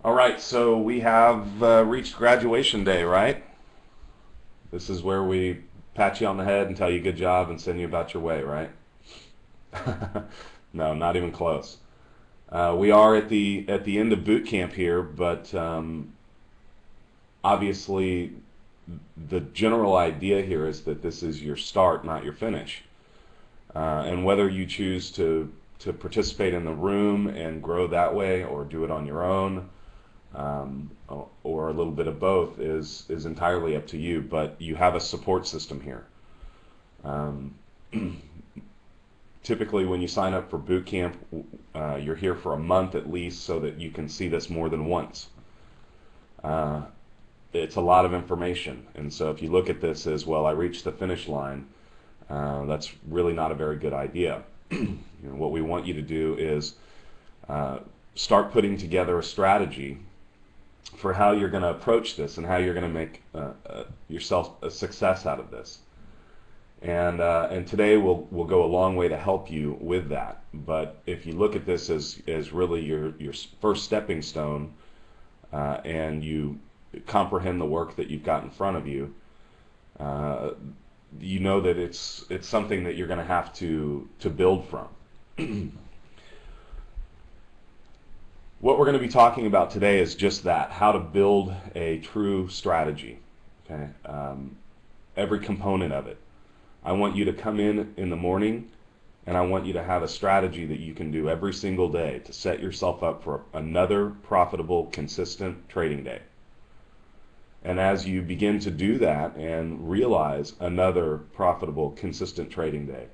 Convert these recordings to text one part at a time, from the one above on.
All right, so we have reached graduation day, right? This is where we pat you on the head and tell you good job and send you about your way, right? No, not even close. We are at the end of boot camp here, but obviously the general idea here is that this is your start, not your finish. And whether you choose to participate in the room and grow that way, or do it on your own, or a little bit of both is entirely up to you. But you have a support system here. Um, Typically, when you sign up for boot camp, you're here for a month at least, so that you can see this more than once. Uh, it's a lot of information, and so if you look at this as, well, I reached the finish line, that's really not a very good idea. What we want you to do is uh, start putting together a strategy for how you're going to approach this and how you're going to make yourself a success out of this. And today will go a long way to help you with that. But if you look at this as really your first stepping stone, and you comprehend the work that you've got in front of you, uh, you know that it's something that you're going to have to build from. What we're going to be talking about today is just that: how to build a true strategy. Okay, every component of it. I want you to come in the morning, and I want you to have a strategy that you can do every single day to set yourself up for another profitable, consistent trading day. And as you begin to do that and realize another profitable, consistent trading day,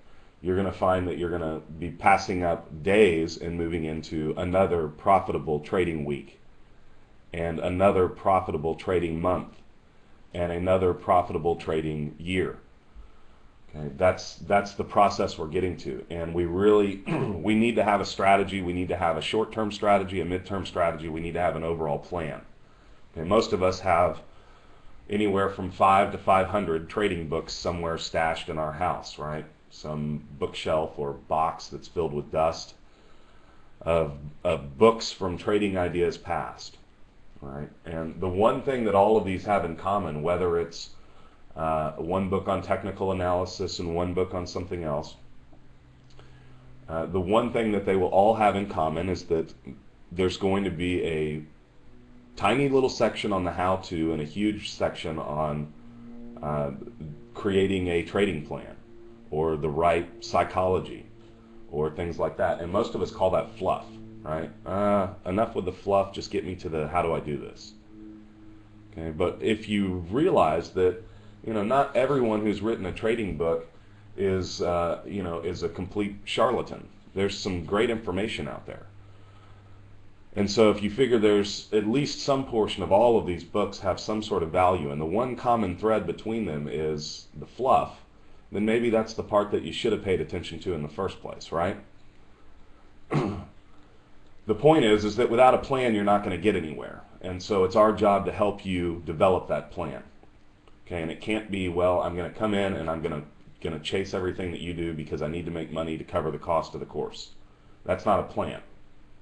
you're going to find that you're going to be passing up days and moving into another profitable trading week, and another profitable trading month, and another profitable trading year. Okay, that's the process we're getting to, and we really we need to have a strategy. We need to have a short-term strategy, a mid-term strategy. We need to have an overall plan. Okay, most of us have anywhere from 5 to 500 trading books somewhere stashed in our house, right? Some bookshelf or box that's filled with dust of books from trading ideas past, right? And the one thing that all of these have in common, whether it's one book on technical analysis and one book on something else, the one thing that they will all have in common is that there's going to be a tiny little section on the how-to and a huge section on uh, creating a trading plan, or the right psychology, or things like that. And most of us call that fluff, right? Enough with the fluff, just get me to the how do I do this. Okay, but if you realize that, not everyone who's written a trading book is is a complete charlatan. There's some great information out there. And so if you figure there's at least some portion of all of these books have some sort of value, and the one common thread between them is the fluff, then maybe that's the part that you should have paid attention to in the first place, right? The point is that without a plan, you're not going to get anywhere. And so it's our job to help you develop that plan. Okay, and it can't be, well, I'm going to come in and I'm going to chase everything that you do because I need to make money to cover the cost of the course. That's not a plan.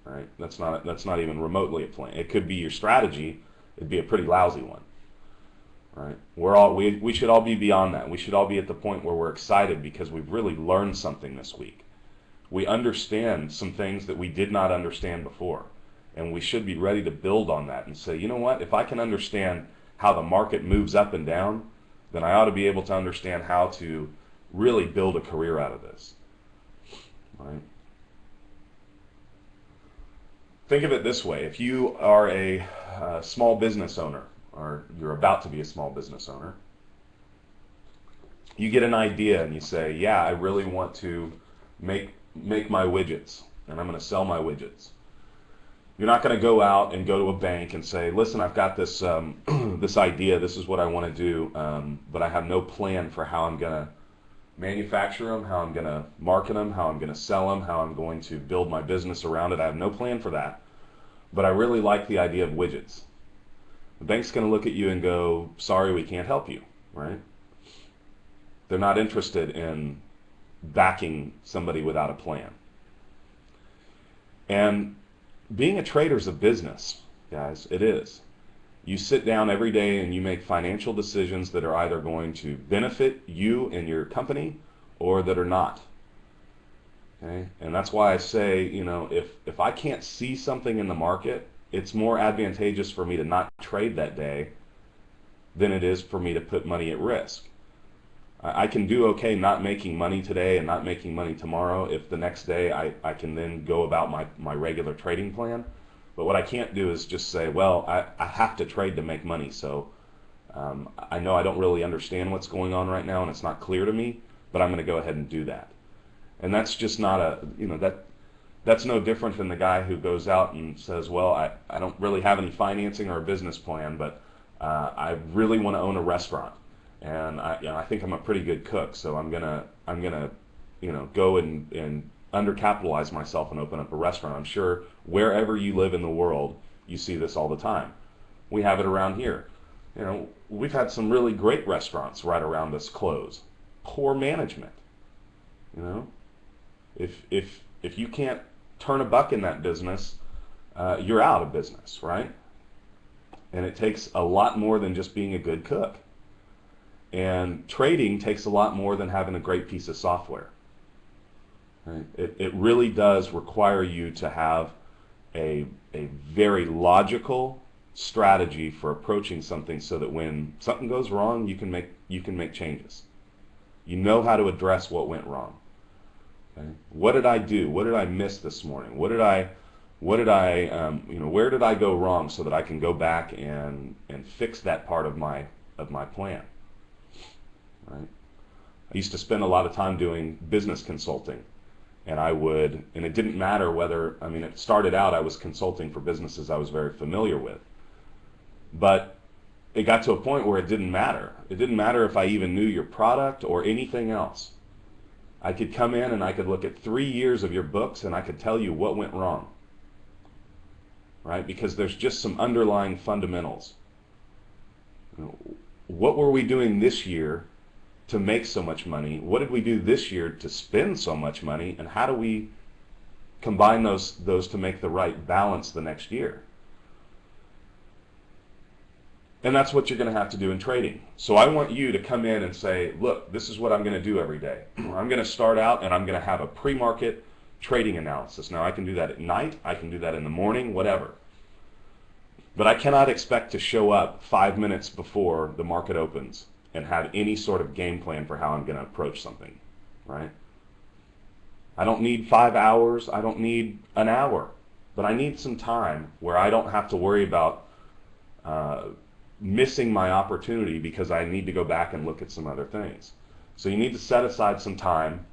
Right? That's not even remotely a plan. It could be your strategy. It'd be a pretty lousy one. Right? We should all be beyond that. We should all be at the point where we're excited because we've really learned something this week. We understand some things that we did not understand before, and we should be ready to build on that and say, you know what? If I can understand how the market moves up and down, then I ought to be able to understand how to really build a career out of this. Right? Think of it this way: if you are a small business owner, or you're about to be a small business owner, you get an idea and you say, yeah, I really want to make my widgets, and I'm going to sell my widgets. You're not going to go out and go to a bank and say, listen, I've got this this idea, this is what I want to do, but I have no plan for how I'm going to manufacture them, how I'm going to market them, how I'm going to sell them, how I'm going to build my business around it. I have no plan for that, but I really like the idea of widgets. The bank's going to look at you and go, sorry, we can't help you, right? They're not interested in backing somebody without a plan. And being a trader is a business. guys. It is. You sit down every day and you make financial decisions that are either going to benefit you and your company or that are not. Okay? And that's why I say, if I can't see something in the market, it's more advantageous for me to not trade that day than it is for me to put money at risk. I can do okay not making money today and not making money tomorrow if the next day I can then go about my regular trading plan. But what I can't do is just say, well, I have to trade to make money. So I know I don't really understand what's going on right now and it's not clear to me, but I'm going to go ahead and do that. And that's just not that's no different than the guy who goes out and says, well, I don't really have any financing or a business plan, but I really want to own a restaurant. And I think I'm a pretty good cook, so I'm gonna go and undercapitalize myself and open up a restaurant. I'm sure wherever you live in the world, you see this all the time. We have it around here. We've had some really great restaurants right around us close. Poor management. If you can't turn a buck in that business, you're out of business, right? And it takes a lot more than just being a good cook. And trading takes a lot more than having a great piece of software. Right? It really does require you to have a very logical strategy for approaching something so that when something goes wrong, you can make changes. You know how to address what went wrong. Okay? What did I do? What did I miss this morning? Where did I go wrong so that I can go back and fix that part of my plan? Right? I used to spend a lot of time doing business consulting, and it didn't matter whether, it started out I was consulting for businesses I was very familiar with, but it got to a point where it didn't matter. It didn't matter if I even knew your product or anything else. I could come in and I could look at 3 years of your books and I could tell you what went wrong, right? Because there's just some underlying fundamentals. What were we doing this year to make so much money? What did we do this year to spend so much money? And how do we combine those to make the right balance the next year? And that's what you're going to have to do in trading. So I want you to come in and say, look, this is what I'm going to do every day. I'm going to start out and I'm going to have a pre-market trading analysis. Now I can do that at night, I can do that in the morning, whatever. But I cannot expect to show up 5 minutes before the market opens and have any sort of game plan for how I'm going to approach something, right? I don't need 5 hours, I don't need an hour, but I need some time where I don't have to worry about missing my opportunity because I need to go back and look at some other things. So you need to set aside some time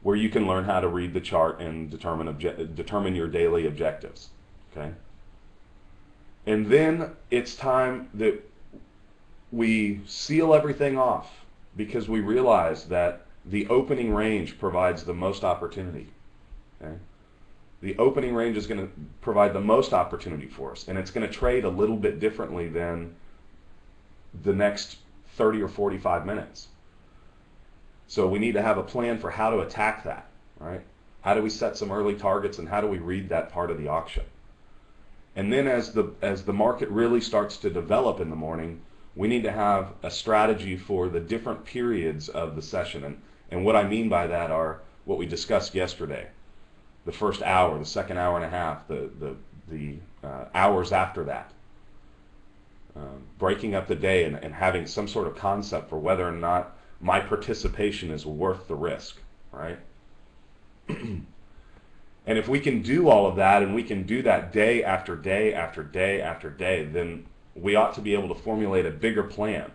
where you can learn how to read the chart and determine your daily objectives, okay? And then it's time that we seal everything off because we realize that the opening range provides the most opportunity. Okay? The opening range is going to provide the most opportunity for us, and it's going to trade a little bit differently than the next 30 or 45 minutes. So we need to have a plan for how to attack that, right? How do we set some early targets and how do we read that part of the auction? And then as the market really starts to develop in the morning, we need to have a strategy for the different periods of the session. And what I mean by that are what we discussed yesterday. The first hour, the second hour and a half, the hours after that. Breaking up the day and having some sort of concept for whether or not my participation is worth the risk, right? And if we can do all of that and we can do that day after day after day after day, then we ought to be able to formulate a bigger plan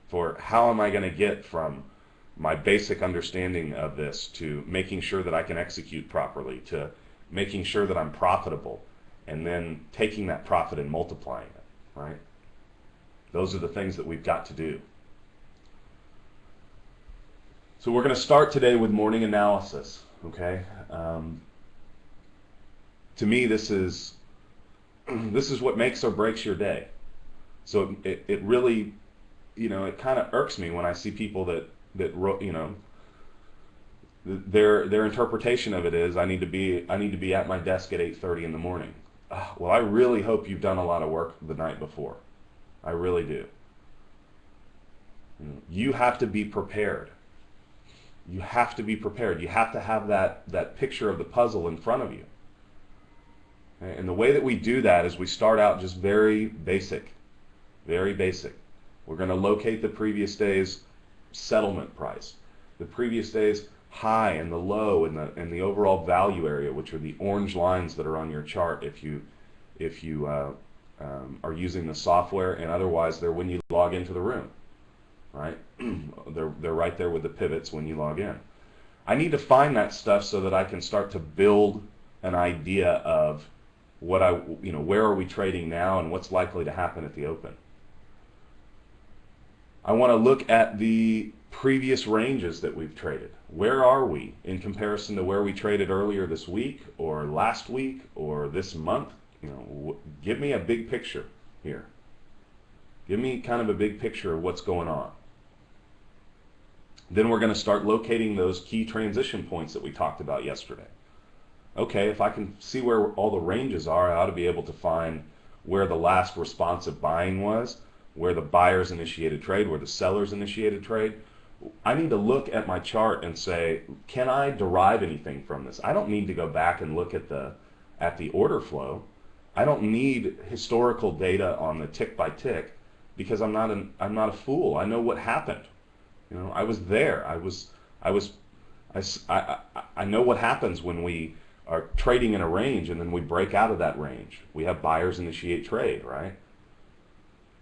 for how am I going to get from my basic understanding of this to making sure that I can execute properly, to making sure that I'm profitable, and then taking that profit and multiplying it, right? Those are the things that we've got to do. So we're going to start today with morning analysis, okay? To me, this is what makes or breaks your day. So it really, it kind of irks me when I see people that their interpretation of it is I need to be at my desk at 8:30 in the morning. Well, I really hope you've done a lot of work the night before. I really do. You have to be prepared. You have to be prepared. You have to have that picture of the puzzle in front of you. And the way that we do that is we start out just very basic, very basic. We're going to locate the previous day's settlement price, the previous day's high and the low and the overall value area, which are the orange lines that are on your chart if you are using the software, and otherwise they're when you log into the room, right? They're right there with the pivots when you log in. I need to find that stuff so that I can start to build an idea of where are we trading now and what's likely to happen at the open. I want to look at the previous ranges that we've traded. Where are we in comparison to where we traded earlier this week or last week or this month? Give me a big picture here. Give me kind of a big picture of what's going on. Then we're going to start locating those key transition points that we talked about yesterday. Okay, if I can see where all the ranges are, I ought to be able to find where the last responsive buying was, where the buyers initiated trade, where the sellers initiated trade. I need to look at my chart and say, can I derive anything from this? I don't need to go back and look at the order flow. I don't need historical data on the tick by tick because I'm not a fool. I know what happened. I was there. I know what happens when we are trading in a range and then we break out of that range. We have buyers initiate trade, right?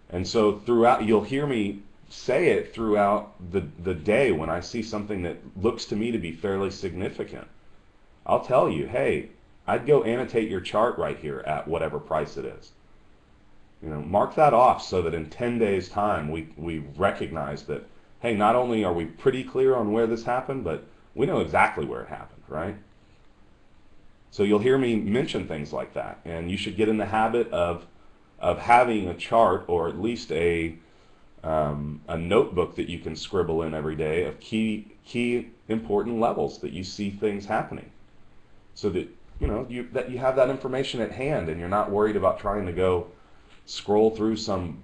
And so throughout, you'll hear me say it throughout the day when I see something that looks to me to be fairly significant. I'll tell you, hey, I'd go annotate your chart right here at whatever price it is. Mark that off so that in 10 days' time we recognize that, hey, not only are we pretty clear on where this happened, but we know exactly where it happened, right? So you'll hear me mention things like that, and you should get in the habit of having a chart or at least a notebook that you can scribble in every day of key important levels that you see things happening, so that you have that information at hand and you're not worried about trying to go scroll through some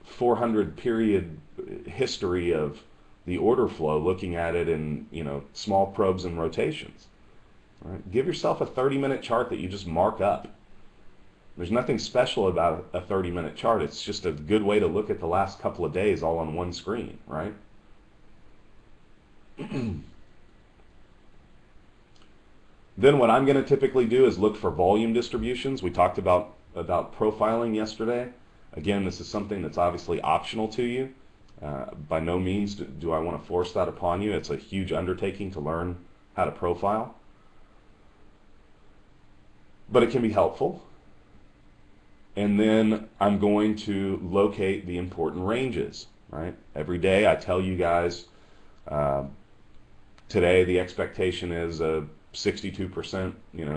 400 period history of the order flow, looking at it in small probes and rotations. All right? Give yourself a 30-minute chart that you just mark up. There's nothing special about a 30-minute chart. It's just a good way to look at the last couple of days all on one screen, right? Then what I'm going to typically do is look for volume distributions. We talked about profiling yesterday. Again, this is something that's obviously optional to you. By no means do I want to force that upon you. It's a huge undertaking to learn how to profile. But it can be helpful. And then I'm going to locate the important ranges, right? Every day I tell you guys, today the expectation is a 62%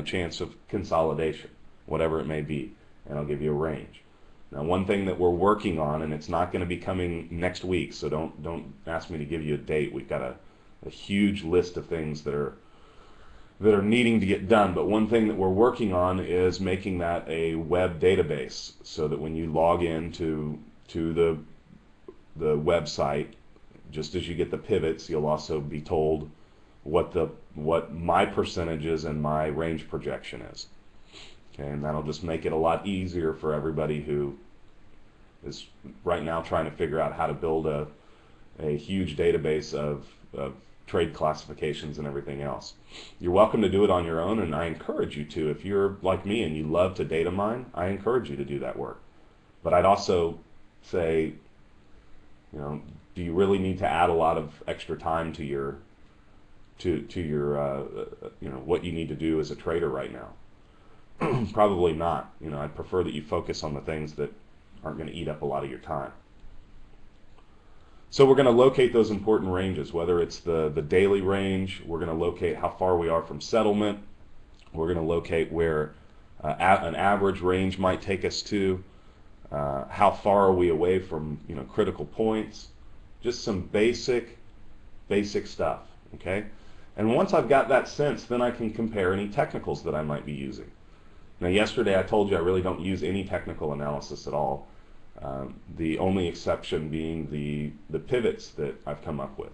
chance of consolidation, whatever it may be, and I'll give you a range. Now, one thing that we're working on, and it's not going to be coming next week, so don't ask me to give you a date. We've got a huge list of things that are needing to get done, but one thing that we're working on is making that a web database, so that when you log in to the website, just as you get the pivots, you'll also be told what my percentages and my range projection is. Okay, and that'll just make it a lot easier for everybody who is right now trying to figure out how to build a huge database of trade classifications and everything else. You're welcome to do it on your own, and I encourage you to. If you're like me and you love to data mine, I encourage you to do that work. But I'd also say, do you really need to add a lot of extra time to your what you need to do as a trader right now? Probably not. I'd prefer that you focus on the things that aren't going to eat up a lot of your time. So we're going to locate those important ranges, whether it's the daily range. We're going to locate how far we are from settlement. We're going to locate where an average range might take us to. How far are we away from critical points? Just some basic stuff. Okay. And once I've got that sense, then I can compare any technicals that I might be using. Now, yesterday I told you I really don't use any technical analysis at all. The only exception being the pivots that I've come up with.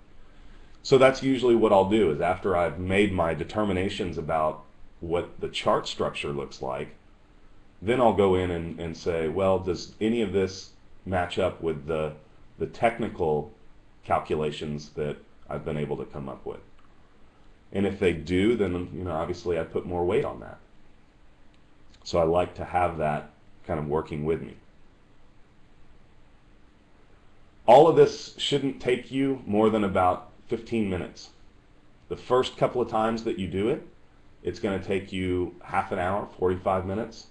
So that's usually what I'll do, is after I've made my determinations about what the chart structure looks like, then I'll go in and say, well, does any of this match up with the technical calculations that I've been able to come up with? And if they do, then obviously I put more weight on that. So I like to have that kind of working with me. All of this shouldn't take you more than about 15 minutes. The first couple of times that you do it, it's going to take you half an hour, 45 minutes.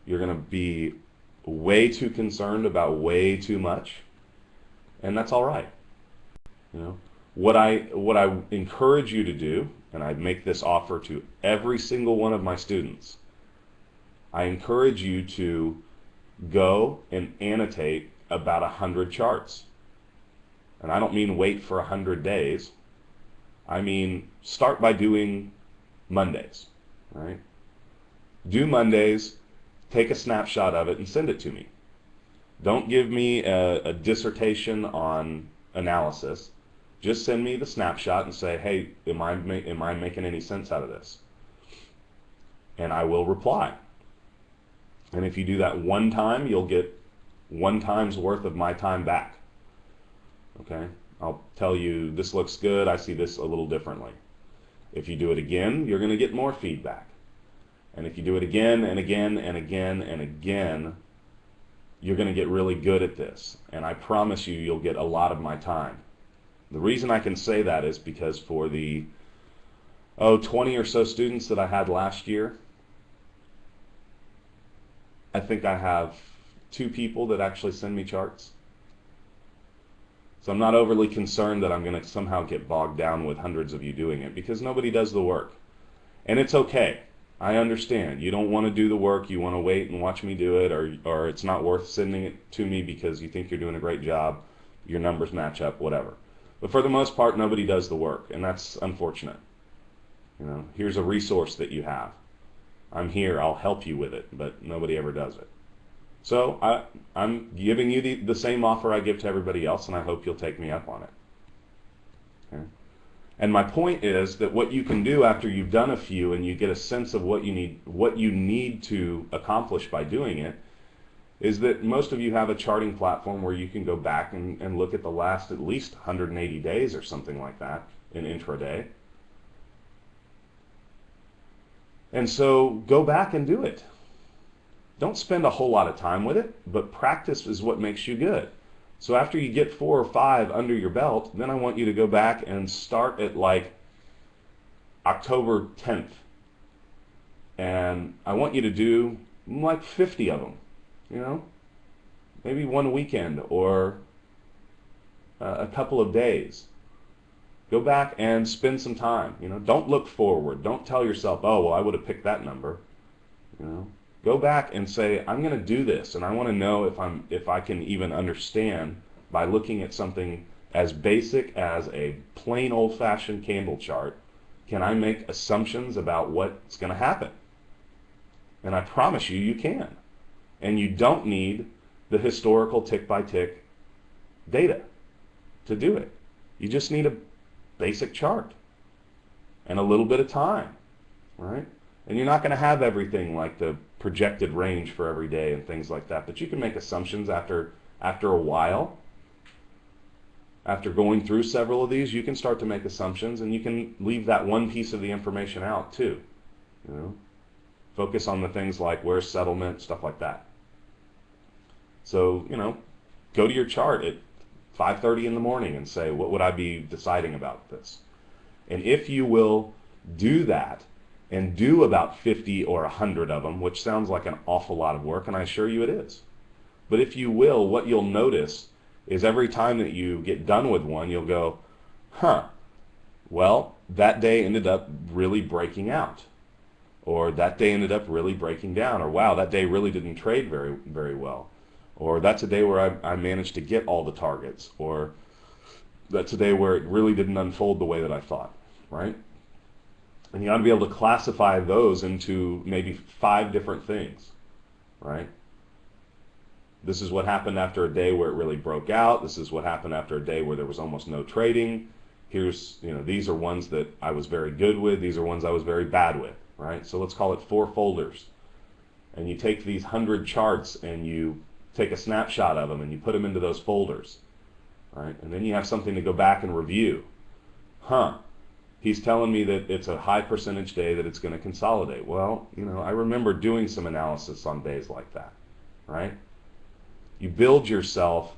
You're going to be way too concerned about way too much, and that's all right. What I encourage you to do, and I make this offer to every single one of my students, I encourage you to go and annotate about 100 charts. And I don't mean wait for 100 days. I mean start by doing Mondays, right? Do Mondays, take a snapshot of it and send it to me. Don't give me a dissertation on analysis. Just send me the snapshot and say, hey, am I making any sense out of this? And I will reply. And if you do that one time, you'll get 1 time's worth of my time back. Okay? I'll tell you, this looks good, I see this a little differently. If you do it again, you're going to get more feedback. And if you do it again and again and again and again, you're going to get really good at this. And I promise you, you'll get a lot of my time. The reason I can say that is because for the 20 or so students that I had last year, I think I have 2 people that actually send me charts. So I'm not overly concerned that I'm going to somehow get bogged down with hundreds of you doing it, because nobody does the work. And it's okay. I understand. You don't want to do the work. You want to wait and watch me do it, or it's not worth sending it to me because you think you're doing a great job, your numbers match up, whatever. But for the most part, nobody does the work, and that's unfortunate. Here's a resource that you have. I'm here. I'll help you with it, but nobody ever does it. So I'm giving you the same offer I give to everybody else, and I hope you'll take me up on it. Okay? And my point is that what you can do after you've done a few and you get a sense of what you need to accomplish by doing it, is that most of you have a charting platform where you can go back and look at the last at least 180 days or something like that in intraday. And so go back and do it. Don't spend a whole lot of time with it, but practice is what makes you good. So after you get 4 or 5 under your belt, then I want you to go back and start at like October 10th. And I want you to do like 50 of them, maybe one weekend or a couple of days. Go back and spend some time. Don't look forward. Don't tell yourself, oh, well, I would have picked that number. Go back and say, I'm going to do this, and I want to know if I can even understand by looking at something as basic as a plain old-fashioned candle chart. Can I make assumptions about what's going to happen? And I promise you, you can. And you don't need the historical tick-by-tick data to do it. You just need a basic chart and a little bit of time, right? And you're not going to have everything like the projected range for every day and things like that, but you can make assumptions after a while. After going through several of these, you can start to make assumptions, and you can leave that one piece of the information out too. Focus on the things like where's settlement, stuff like that. So, go to your chart at 5:30 in the morning and say, what would I be deciding about this? And if you will do that, and do about 50 or 100 of them, which sounds like an awful lot of work, and I assure you it is. But if you will, what you'll notice is every time that you get done with one, you'll go, well, that day ended up really breaking out. Or that day ended up really breaking down. Or wow, that day really didn't trade very, very well. Or that's a day where I managed to get all the targets. Or that's a day where it really didn't unfold the way that I thought, right? And you ought to be able to classify those into maybe 5 different things, right? This is what happened after a day where it really broke out. This is what happened after a day where there was almost no trading. Here's, these are ones that I was very good with. These are ones I was very bad with, right? So let's call it 4 folders. And you take these 100 charts and you take a snapshot of them and you put them into those folders, right? And then you have something to go back and review. He's telling me that it's a high percentage day that it's going to consolidate. Well, I remember doing some analysis on days like that, right? You build yourself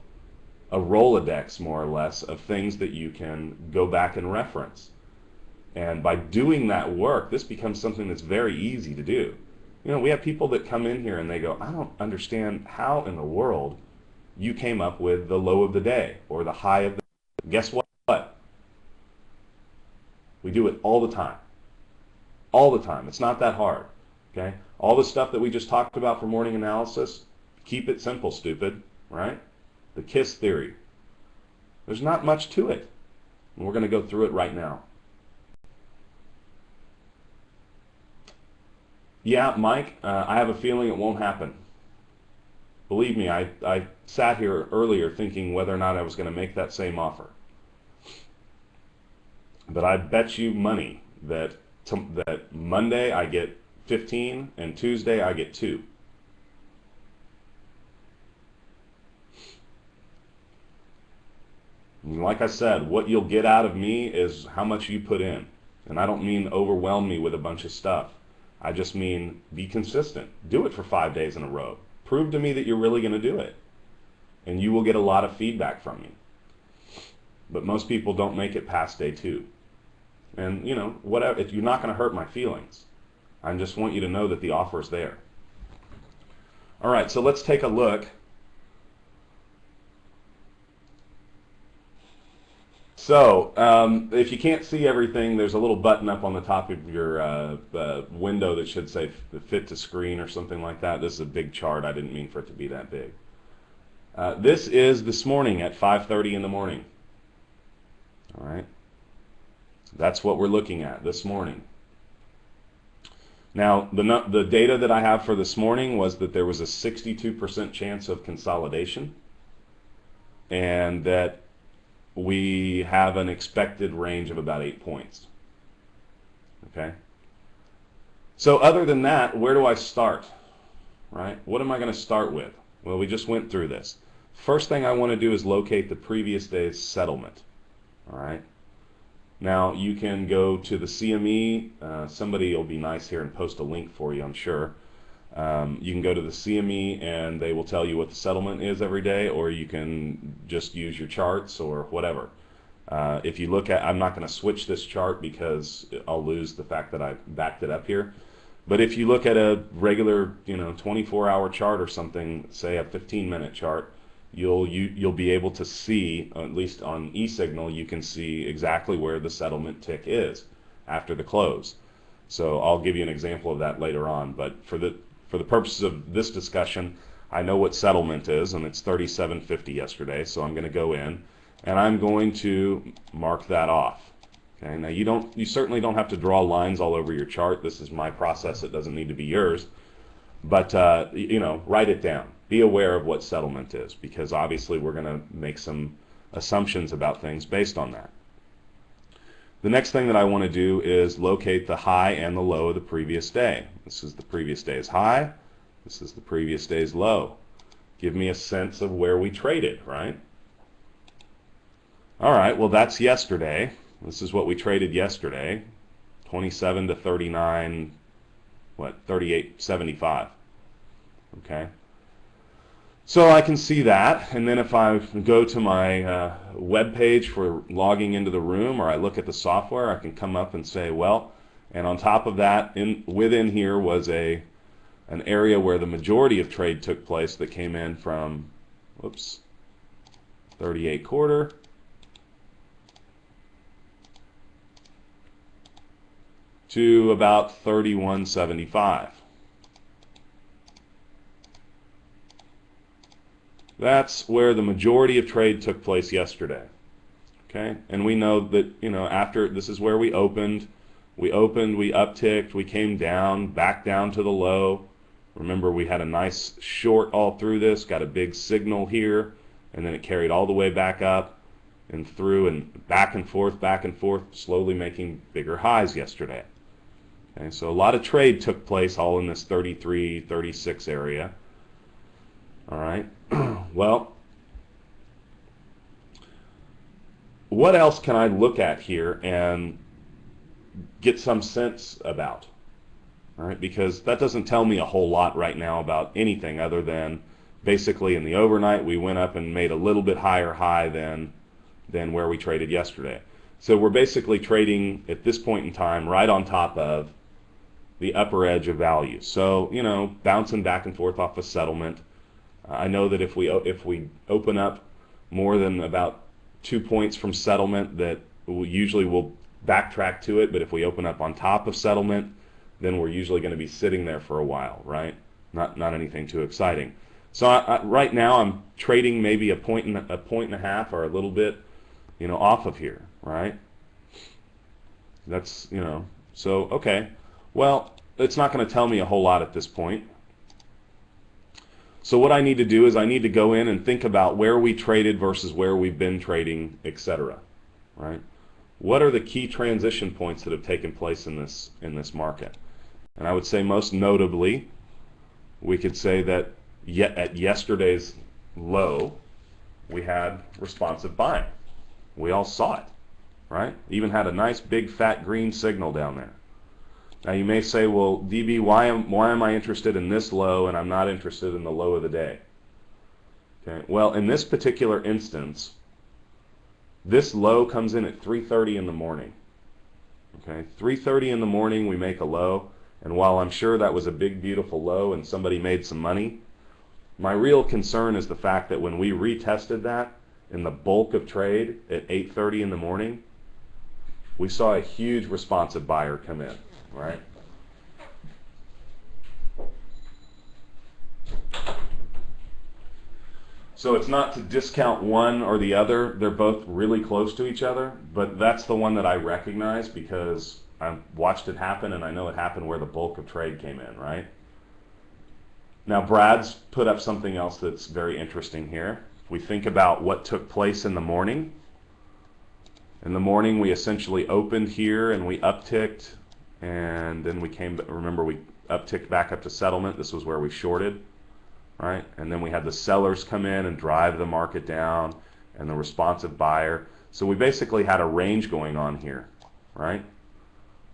a Rolodex, more or less, of things that you can go back and reference. And by doing that work, this becomes something that's very easy to do. We have people that come in here and they go, I don't understand how in the world you came up with the low of the day or the high of the day. Guess what? We do it all the time. All the time. It's not that hard. Okay? All the stuff that we just talked about for morning analysis, keep it simple, stupid. Right? The KISS theory. There's not much to it. And we're going to go through it right now. Yeah, Mike, I have a feeling it won't happen. Believe me, I sat here earlier thinking whether or not I was going to make that same offer. But I bet you money that Monday I get 15 and Tuesday I get 2. And like I said, what you'll get out of me is how much you put in. And I don't mean overwhelm me with a bunch of stuff. I just mean be consistent. Do it for 5 days in a row. Prove to me that you're really going to do it. And you will get a lot of feedback from me. But most people don't make it past day 2. And, whatever, you're not going to hurt my feelings. I just want you to know that the offer is there. All right, so let's take a look. So, if you can't see everything, there's a little button up on the top of your window that should say fit to screen or something like that. This is a big chart. I didn't mean for it to be that big. This is this morning at 5:30 in the morning. All right. That's what we're looking at this morning. Now, the data that I have for this morning was that there was a 62% chance of consolidation and that we have an expected range of about 8 points. Okay? So other than that, where do I start? Right? What am I going to start with? Well, we just went through this. First thing I want to do is locate the previous day's settlement. All right? Now, you can go to the CME. Somebody will be nice here and post a link for you, I'm sure. You can go to the CME and they will tell you what the settlement is every day, or you can just use your charts or whatever. If you look at, I'm not going to switch this chart because I'll lose the fact that I backed it up here. But if you look at a regular, 24-hour chart or something, say a 15-minute chart, you'll be able to see, at least on eSignal, you can see exactly where the settlement tick is after the close. So I'll give you an example of that later on. But for the purposes of this discussion, I know what settlement is, and it's 37.50 yesterday. So I'm going to go in, and I'm going to mark that off. Okay. Now you certainly don't have to draw lines all over your chart. This is my process. It doesn't need to be yours. But write it down. Be aware of what settlement is, because obviously we're going to make some assumptions about things based on that. The next thing that I want to do is locate the high and the low of the previous day. This is the previous day's high. This is the previous day's low. Give me a sense of where we traded, right? All right, well, that's yesterday. This is what we traded yesterday. 27 to 39, 38.75. Okay. So I can see that, and then if I go to my web page for logging into the room, or I look at the software, I can come up and say, well, and on top of that, within here was an area where the majority of trade took place that came in from, 38.25 to about 31.75. That's where the majority of trade took place yesterday. Okay, and we know that after this is where we opened. We opened, we upticked, we came down, back down to the low. Remember, we had a nice short all through this, got a big signal here, and then it carried all the way back up and through and back and forth, slowly making bigger highs yesterday. Okay, so a lot of trade took place all in this 33, 36 area. All right. Well, what else can I look at here and get some sense about? All right, because that doesn't tell me a whole lot right now about anything other than basically in the overnight we went up and made a little bit higher high than where we traded yesterday. So we're basically trading at this point in time right on top of the upper edge of value. So, you know, bouncing back and forth off a settlement. I know that if we open up more than about 2 points from settlement, that usually we'll backtrack to it, but if we open up on top of settlement, then we're usually going to be sitting there for a while, right? Not anything too exciting. So right now I'm trading maybe a point and a half or a little bit, you know, off of here, right? That's, you know, so okay. Well, it's not going to tell me a whole lot at this point. So what I need to do is I need to go in and think about where we traded versus where we've been trading, etc. Right? What are the key transition points that have taken place in this market? And I would say most notably, we could say that at yesterday's low, we had responsive buying. We all saw it, right? Even had a nice big fat green signal down there. Now you may say, well, DB, why am I interested in this low and I'm not interested in the low of the day? Okay. Well, in this particular instance, this low comes in at 3:30 in the morning. Okay, 3:30 in the morning we make a low, and while I'm sure that was a big beautiful low and somebody made some money, my real concern is the fact that when we retested that in the bulk of trade at 8:30 in the morning, we saw a huge responsive buyer come in. Right? So it's not to discount one or the other. They're both really close to each other, but that's the one that I recognize because I've watched it happen and I know it happened where the bulk of trade came in, right? Now Brad's put up something else that's very interesting here. If we think about what took place in the morning, we essentially opened here and we upticked. And then we remember we upticked back up to settlement. This was where we shorted, right? And then we had the sellers come in and drive the market down and the responsive buyer. So we basically had a range going on here, right?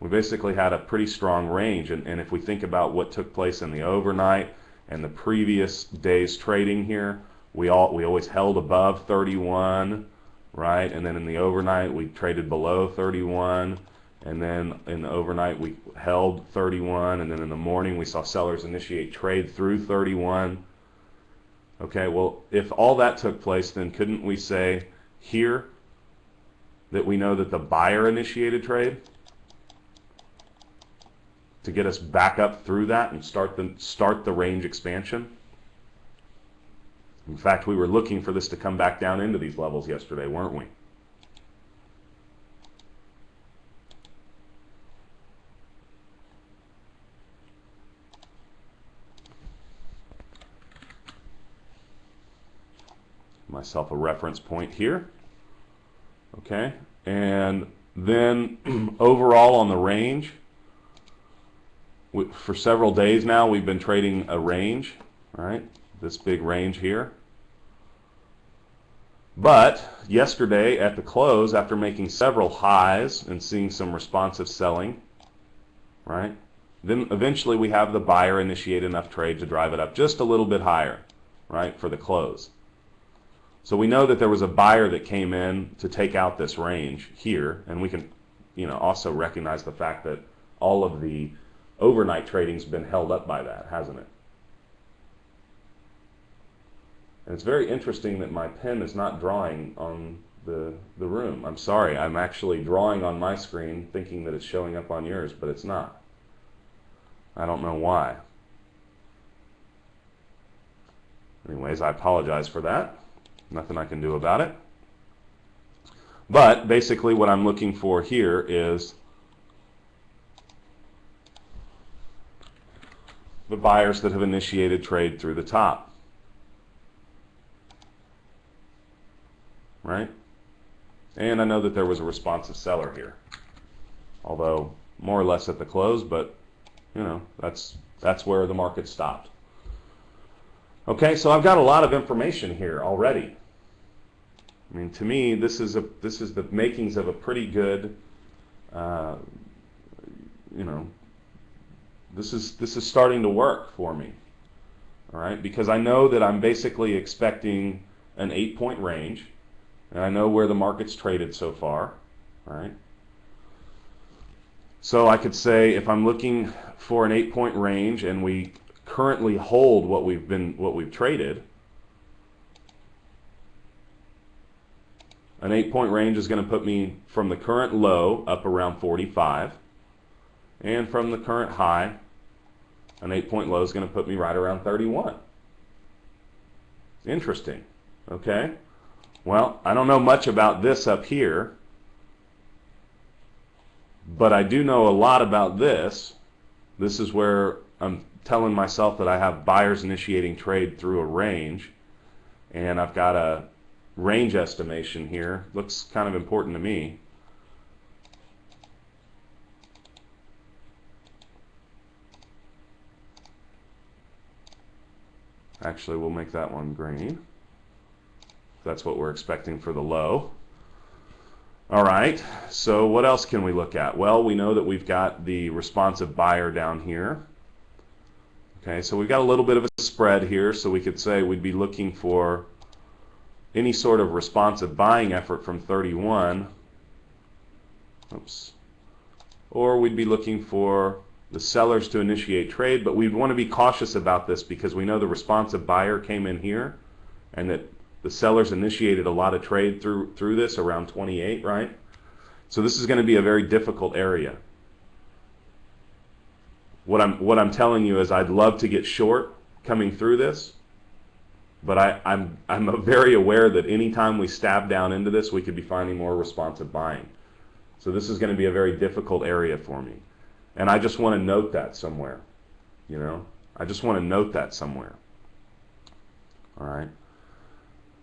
We basically had a pretty strong range. And if we think about what took place in the overnight and the previous day's trading here, we always held above 31, right? And then in the overnight, we traded below 31. And then in the overnight we held 31, and then in the morning we saw sellers initiate trade through 31. Okay, well, if all that took place, then couldn't we say here that we know that the buyer initiated trade to get us back up through that and start the range expansion? In fact, we were looking for this to come back down into these levels yesterday, weren't we? Myself a reference point here. Okay, and then overall on the range, for several days now we've been trading a range, right? This big range here. But yesterday at the close, after making several highs and seeing some responsive selling, right? Then eventually we have the buyer initiate enough trade to drive it up just a little bit higher, right, for the close. So we know that there was a buyer that came in to take out this range here, and we can, you know, also recognize the fact that all of the overnight trading's been held up by that, hasn't it? And it's very interesting that my pen is not drawing on the room. I'm sorry, I'm actually drawing on my screen thinking that it's showing up on yours, but it's not. I don't know why. Anyways, I apologize for that. Nothing I can do about it. But basically what I'm looking for here is of buyers that have initiated trade through the top. Right? And I know that there was a responsive seller here, although more or less at the close, but you know, that's where the market stopped. Okay, so I've got a lot of information here already. I mean, to me, this is the makings of a pretty good, you know, this is starting to work for me. All right, because I know that I'm basically expecting an 8-point range, and I know where the market's traded so far. All right. So I could say if I'm looking for an 8-point range and we currently hold what we've traded, an 8-point range is going to put me from the current low up around 45, and from the current high, an 8-point low is going to put me right around 31. Interesting. Okay. Well, I don't know much about this up here, but I do know a lot about this. This is where I'm telling myself that I have buyers initiating trade through a range, and I've got a range estimation here. Looks kind of important to me. Actually, we'll make that one green. That's what we're expecting for the low. All right, so what else can we look at? Well, we know that we've got the responsive buyer down here. Okay, so we've got a little bit of a spread here, so we could say we'd be looking for any sort of responsive buying effort from 31. Oops. Or we'd be looking for the sellers to initiate trade, but we'd want to be cautious about this because we know the responsive buyer came in here and that the sellers initiated a lot of trade through this around 28, right? So this is going to be a very difficult area. What I'm telling you is I'd love to get short coming through this, but I'm very aware that anytime we stab down into this, we could be finding more responsive buying. So this is going to be a very difficult area for me. And I just want to note that somewhere, you know? I just want to note that somewhere. All right.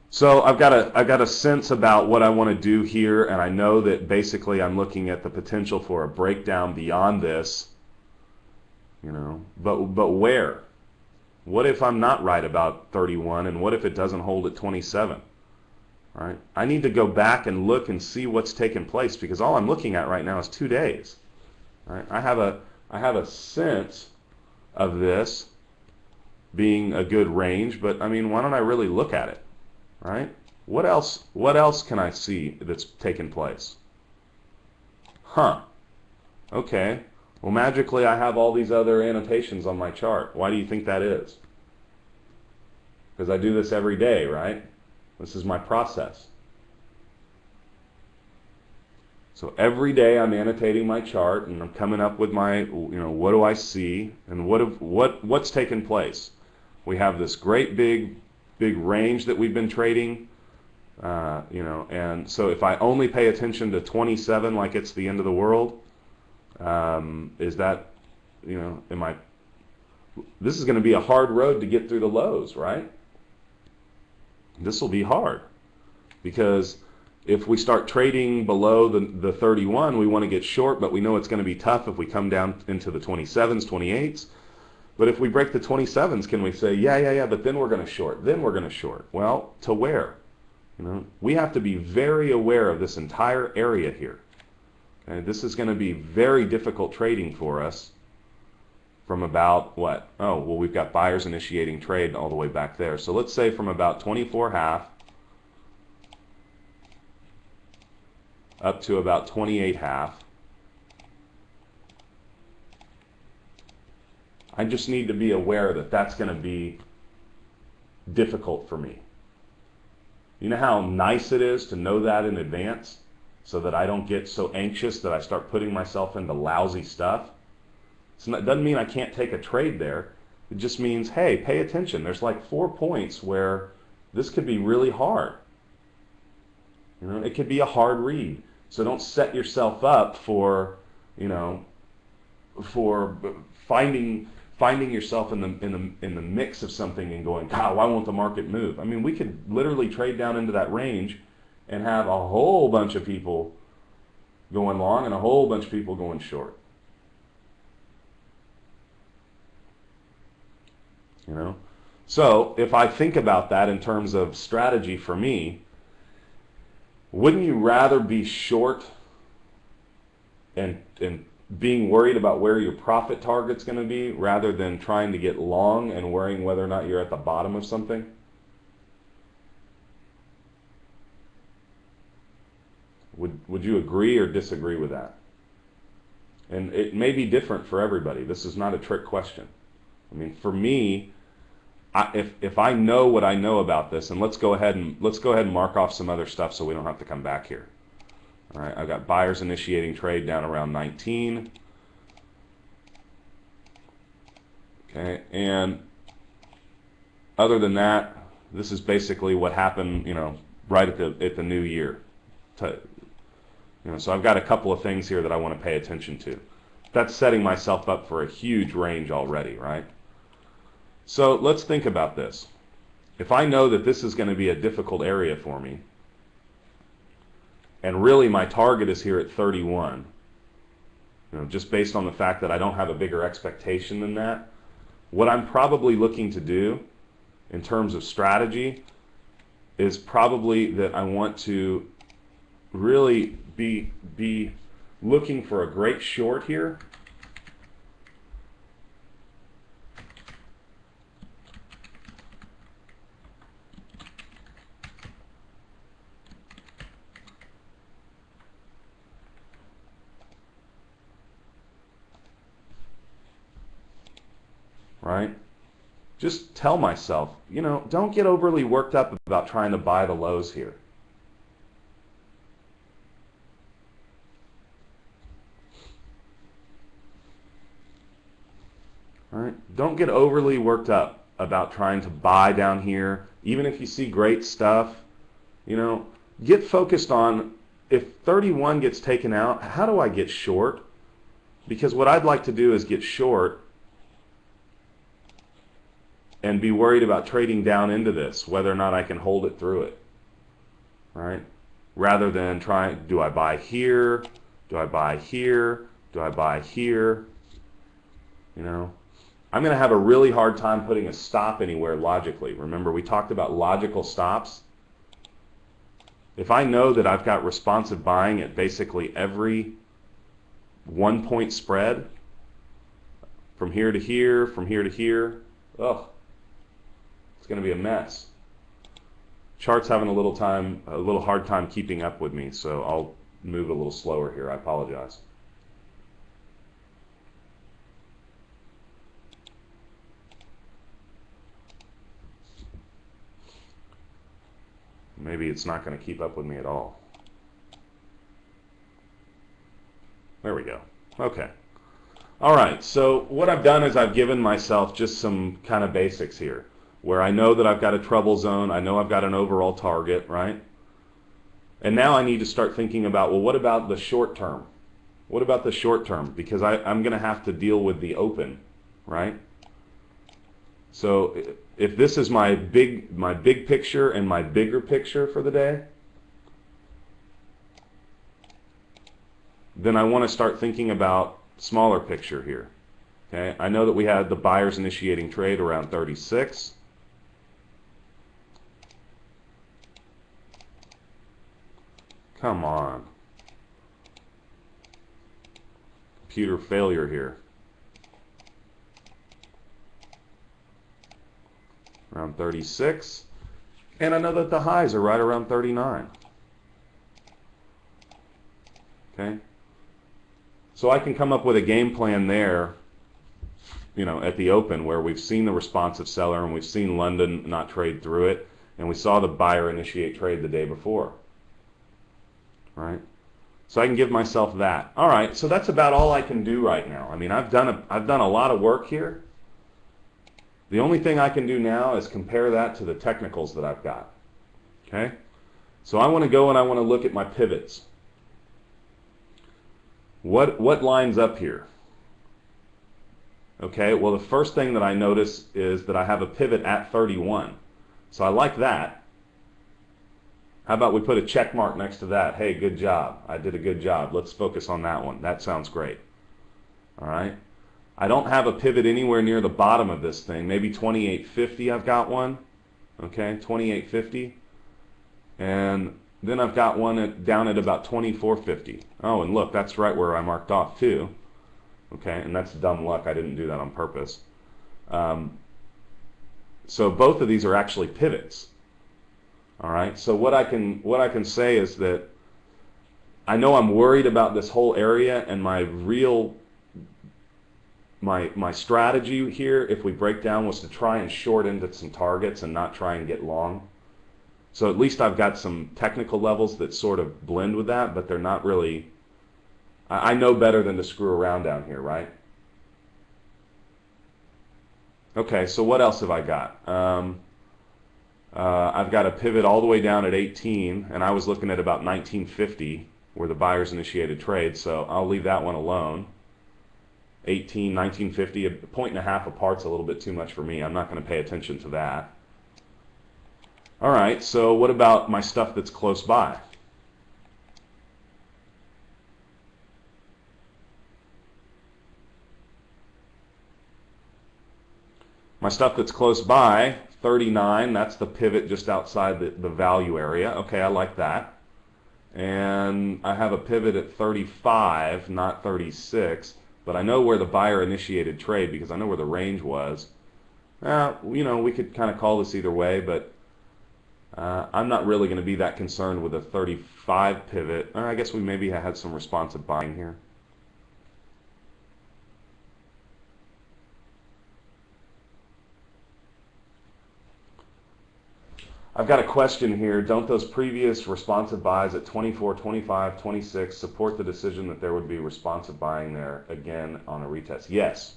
So I've got a sense about what I want to do here, and I know that basically I'm looking at the potential for a breakdown beyond this, you know, but where? What if I'm not right about 31, and what if it doesn't hold at 27? All right? I need to go back and look and see what's taken place, because all I'm looking at right now is 2 days. All right? I have a sense of this being a good range, but I mean, why don't I really look at it? Right? What else can I see that's taken place? Huh. Okay. Well, magically I have all these other annotations on my chart. Why do you think that is? Because I do this every day, right? This is my process. So every day I'm annotating my chart and I'm coming up with my, you know, what do I see and what's taken place? We have this great big range that we've been trading, you know, and so if I only pay attention to 27 like it's the end of the world, is that, you know, this is going to be a hard road to get through the lows, right? This will be hard because if we start trading below the 31, we want to get short, but we know it's going to be tough if we come down into the 27s, 28s. But if we break the 27s, can we say, yeah, but then we're going to short, then we're going to short? Well, to where? You know, we have to be very aware of this entire area here. Okay? This is going to be very difficult trading for us from about what? Oh, well, we've got buyers initiating trade all the way back there. So let's say from about 24.5 up to about 28.5. I just need to be aware that that's going to be difficult for me. You know how nice it is to know that in advance so that I don't get so anxious that I start putting myself into lousy stuff? So that doesn't mean I can't take a trade there. It just means, hey, pay attention. There's like 4 points where this could be really hard. You know, it could be a hard read. So don't set yourself up for, you know, for finding finding yourself in the mix of something and going, God, why won't the market move? I mean, we could literally trade down into that range and have a whole bunch of people going long and a whole bunch of people going short. You know? So if I think about that in terms of strategy for me, wouldn't you rather be short and being worried about where your profit target's going to be rather than trying to get long and worrying whether or not you're at the bottom of something? Would you agree or disagree with that? And it may be different for everybody. This is not a trick question. I mean, for me, if I know what I know about this, and let's go ahead and mark off some other stuff so we don't have to come back here. All right, I've got buyers initiating trade down around 19. Okay, and other than that, this is basically what happened, you know, right at the new year. You know, so I've got a couple of things here that I want to pay attention to. That's setting myself up for a huge range already, right? So let's think about this. If I know that this is going to be a difficult area for me, and really my target is here at 31, you know, just based on the fact that I don't have a bigger expectation than that, what I'm probably looking to do in terms of strategy is probably that I want to really be looking for a great short here. Right? Just tell myself, you know, don't get overly worked up about trying to buy the lows here. All right? Don't get overly worked up about trying to buy down here. Even if you see great stuff, you know, get focused on, if 31 gets taken out, how do I get short? Because what I'd like to do is get short and be worried about trading down into this, whether or not I can hold it through it, right? Rather than trying, do I buy here? Do I buy here? Do I buy here? You know, I'm going to have a really hard time putting a stop anywhere logically. Remember, we talked about logical stops. If I know that I've got responsive buying at basically every 1 point spread, from here to here, from here to here, ugh, it's going to be a mess. Chart's having a little hard time keeping up with me, so I'll move a little slower here. I apologize. Maybe it's not going to keep up with me at all. There we go. Okay. All right, so what I've done is I've given myself just some kind of basics here, where I know that I've got a trouble zone, I know I've got an overall target, right? And now I need to start thinking about, well, what about the short term? What about the short term? Because I'm going to have to deal with the open, right? So if this is my big picture and my bigger picture for the day, then I want to start thinking about smaller picture here. Okay, I know that we had the buyers initiating trade around 36. Come on. Computer failure here. Around 36. And I know that the highs are right around 39. Okay? So I can come up with a game plan there, you know, at the open, where we've seen the responsive seller and we've seen London not trade through it, and we saw the buyer initiate trade the day before. Right? So I can give myself that. All right, so that's about all I can do right now. I mean, I've done a lot of work here. The only thing I can do now is compare that to the technicals that I've got. Okay? So I want to go and I want to look at my pivots. What lines up here? Okay, well, the first thing that I notice is that I have a pivot at 31. So I like that. How about we put a check mark next to that? Hey, good job. I did a good job. Let's focus on that one. That sounds great. All right. I don't have a pivot anywhere near the bottom of this thing. Maybe 28.50 I've got one. Okay, 28.50. And then I've got one down at about 24.50. Oh, and look, that's right where I marked off too. Okay, and that's dumb luck. I didn't do that on purpose. So both of these are actually pivots. All right. So what I can say is that I know I'm worried about this whole area, and my strategy here, if we break down, was to try and short into some targets and not try and get long. So at least I've got some technical levels that sort of blend with that, but they're not really. I know better than to screw around down here, right? Okay, so what else have I got? I've got a pivot all the way down at 18, and I was looking at about 1950 where the buyers initiated trade, so I'll leave that one alone. 18, 1950, a point and a half apart's a little bit too much for me. I'm not going to pay attention to that. All right, so what about my stuff that's close by? My stuff that's close by, 39, that's the pivot just outside the value area. Okay, I like that. And I have a pivot at 35, not 36, but I know where the buyer initiated trade because I know where the range was. You know, we could kind of call this either way, but I'm not really going to be that concerned with a 35 pivot. I guess we maybe had some responsive buying here. I've got a question here. Don't those previous responsive buys at 24, 25, 26 support the decision that there would be responsive buying there again on a retest? Yes.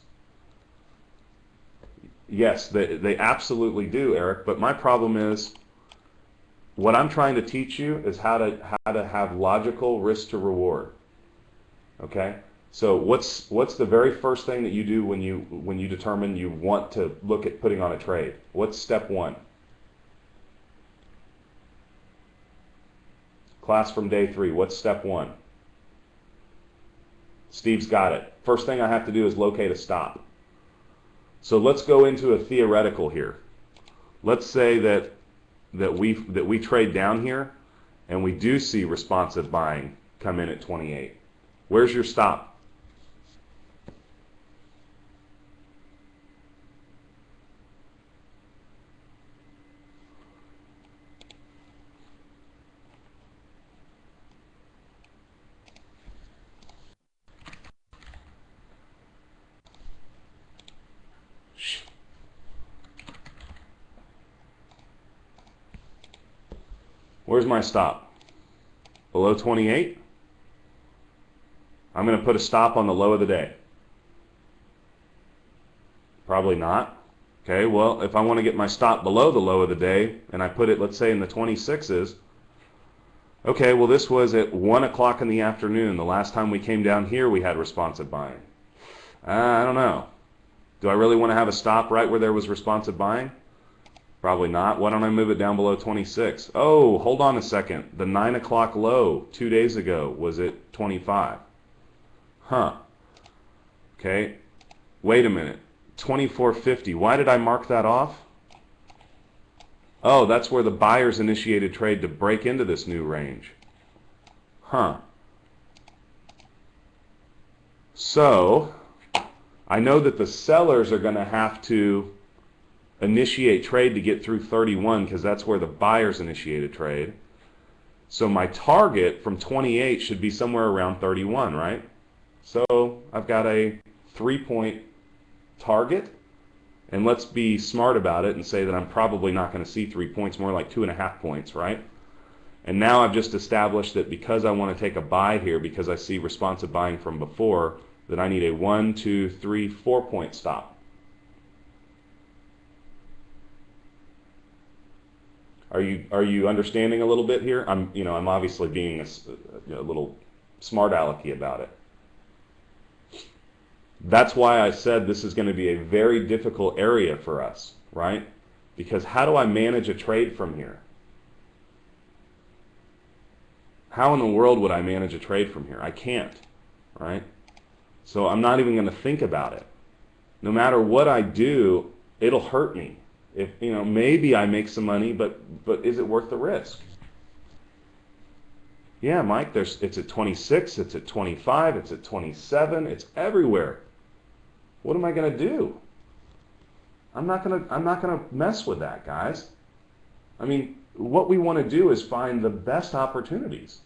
Yes, they absolutely do, Eric. But my problem is what I'm trying to teach you is how to have logical risk to reward. Okay? So what's the very first thing that you do when you determine you want to look at putting on a trade? What's step one? Class from day 3, what's step 1? Steve's got it. First thing I have to do is locate a stop. So let's go into a theoretical here. Let's say that we trade down here and we do see responsive buying come in at 28. Where's your stop? Where's my stop? Below 28? I'm going to put a stop on the low of the day. Probably not. Okay, well, if I want to get my stop below the low of the day, and I put it, let's say, in the 26s, okay, well, this was at 1 o'clock in the afternoon. The last time we came down here, we had responsive buying. I don't know. Do I really want to have a stop right where there was responsive buying? Probably not. Why don't I move it down below 26? Oh, hold on a second. The 9 o'clock low 2 days ago was at 25. Huh. Okay. Wait a minute. 24.50. Why did I mark that off? Oh, that's where the buyers initiated trade to break into this new range. Huh. So, I know that the sellers are going to have to initiate trade to get through 31 because that's where the buyers initiated trade. So my target from 28 should be somewhere around 31, right? So I've got a 3-point target, and let's be smart about it and say that I'm probably not going to see 3 points, more like 2.5 points, right? And now I've just established that because I want to take a buy here, because I see responsive buying from before, that I need a 1, 2, 3, 4-point stop. Are you understanding a little bit here? I'm obviously being a little smart alecky about it. That's why I said this is going to be a very difficult area for us, right? Because how do I manage a trade from here? How in the world would I manage a trade from here? I can't, right? So I'm not even going to think about it. No matter what I do, it'll hurt me. If, you know, maybe I make some money, but is it worth the risk? Yeah, Mike, it's at 26, it's at 25, it's at 27, it's everywhere. What am I going to do? I'm not going to mess with that, guys. I mean, what we want to do is find the best opportunities.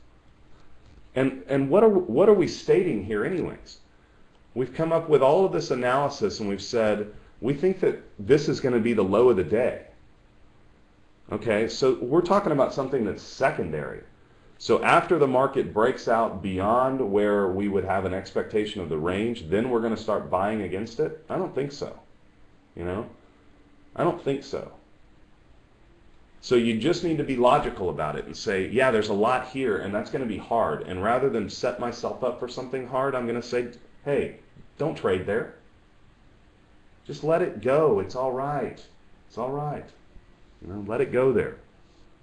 And what are we stating here anyways? We've come up with all of this analysis and we've said we think that this is going to be the low of the day. Okay, so we're talking about something that's secondary. So after the market breaks out beyond where we would have an expectation of the range, then we're going to start buying against it? I don't think so. You know? I don't think so. So you just need to be logical about it and say, yeah, there's a lot here and that's going to be hard. And rather than set myself up for something hard, I'm going to say, hey, don't trade there. Just let it go. It's all right. It's all right. You know, let it go there.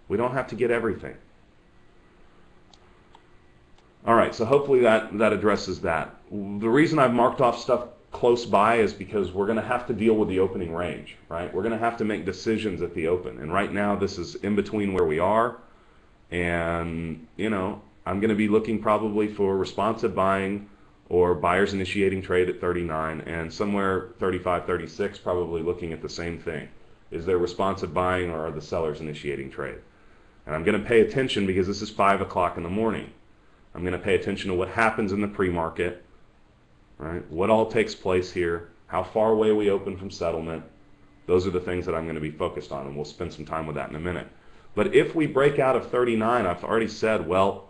We don't have to get everything. All right, so hopefully that addresses that. The reason I've marked off stuff close by is because we're going to have to deal with the opening range, right? We're going to have to make decisions at the open. And right now, this is in between where we are. And, you know, I'm going to be looking probably for responsive buying or buyers initiating trade at 39 and somewhere 35, 36, probably looking at the same thing. Is there responsive buying or are the sellers initiating trade? And I'm going to pay attention because this is 5 o'clock in the morning. I'm going to pay attention to what happens in the pre-market, right? What all takes place here, how far away we open from settlement. Those are the things that I'm going to be focused on, and we'll spend some time with that in a minute. But if we break out of 39, I've already said, well,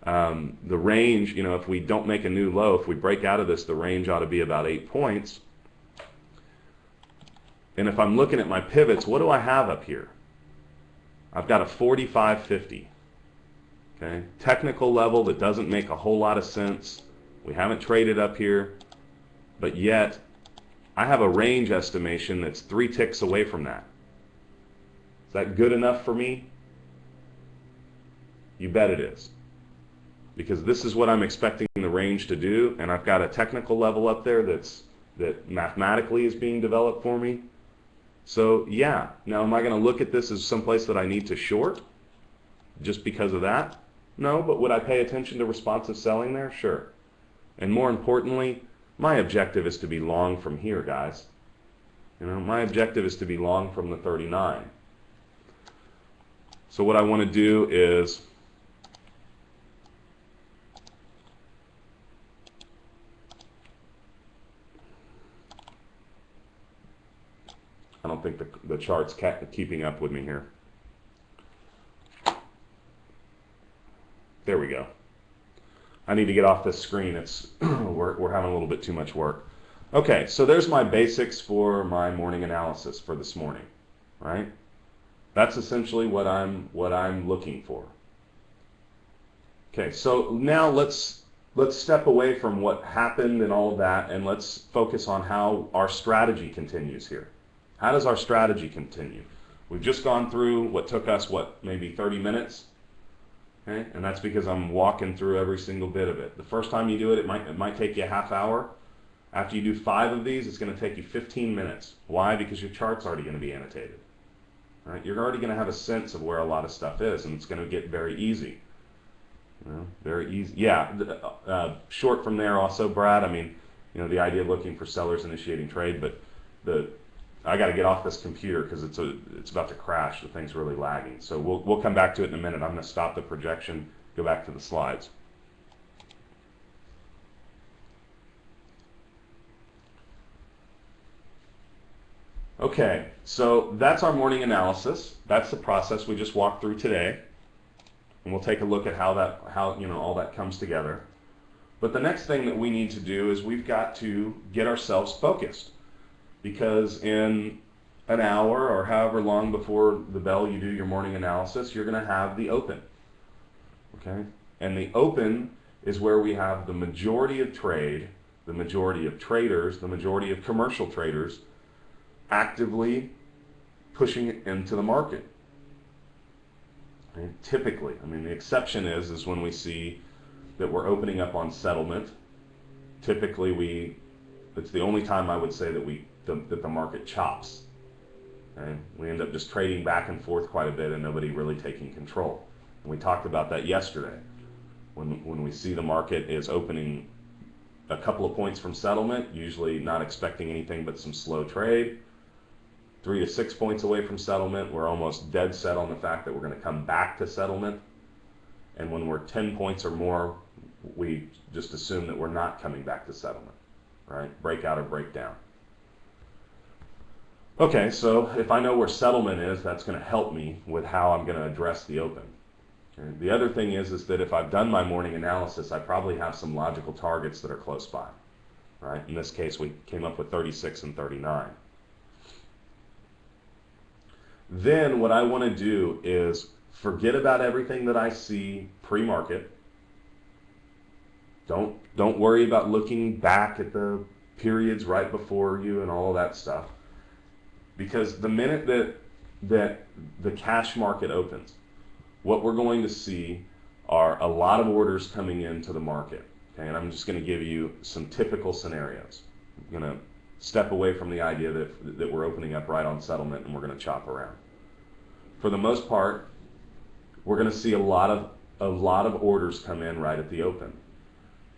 the range, you know, if we don't make a new low, if we break out of this, the range ought to be about 8 points. And if I'm looking at my pivots, what do I have up here? I've got a 45.50. Okay, technical level that doesn't make a whole lot of sense. We haven't traded up here, but yet I have a range estimation that's 3 ticks away from that. Is that good enough for me? You bet it is. Because this is what I'm expecting the range to do, and I've got a technical level up there that mathematically is being developed for me. So yeah, now am I going to look at this as someplace that I need to short just because of that? No, but would I pay attention to responsive selling there? Sure. And more importantly, my objective is to be long from here, guys. You know, my objective is to be long from the 39. So what I want to do is I don't think the chart's keeping up with me here. There we go. I need to get off this screen. It's we're having a little bit too much work. Okay, so there's my basics for my morning analysis for this morning, right? That's essentially what I'm looking for. Okay, so now let's step away from what happened and all of that, and let's focus on how our strategy continues here. How does our strategy continue? We've just gone through what took us, maybe 30 minutes? Okay? And that's because I'm walking through every single bit of it. The first time you do it, it might take you a half hour. After you do 5 of these, it's going to take you 15 minutes. Why? Because your chart's already going to be annotated. Right? You're already going to have a sense of where a lot of stuff is, and it's going to get very easy. You know, very easy. Yeah, short from there also, Brad. I mean, you know, the idea of looking for sellers initiating trade, but I got to get off this computer because it's about to crash. The thing's really lagging. So we'll come back to it in a minute. I'm going to stop the projection, go back to the slides. Okay, so that's our morning analysis. That's the process we just walked through today, and we'll take a look at how all that comes together. But the next thing that we need to do is we've got to get ourselves focused. Because in an hour or however long before the bell you do your morning analysis, you're going to have the open. Okay? And the open is where we have the majority of trade, the majority of traders, the majority of commercial traders, actively pushing it into the market. And typically, I mean, the exception is when we see that we're opening up on settlement. Typically, it's the only time I would say that the market chops. Okay? We end up just trading back and forth quite a bit and nobody really taking control. And we talked about that yesterday. When we see the market is opening a couple of points from settlement, usually not expecting anything but some slow trade, 3 to 6 points away from settlement, we're almost dead set on the fact that we're going to come back to settlement. And when we're 10 points or more, we just assume that we're not coming back to settlement, right? Breakout or breakdown. Okay, so if I know where settlement is, that's going to help me with how I'm going to address the open. Okay. The other thing is that if I've done my morning analysis, I probably have some logical targets that are close by, right? In this case, we came up with 36 and 39. Then what I want to do is forget about everything that I see pre-market. Don't worry about looking back at the periods right before you and all of that stuff. Because the minute that the cash market opens, what we're going to see are a lot of orders coming into the market. Okay, and I'm just going to give you some typical scenarios. I'm going to step away from the idea that we're opening up right on settlement and we're going to chop around. For the most part, we're going to see a lot of orders come in right at the open.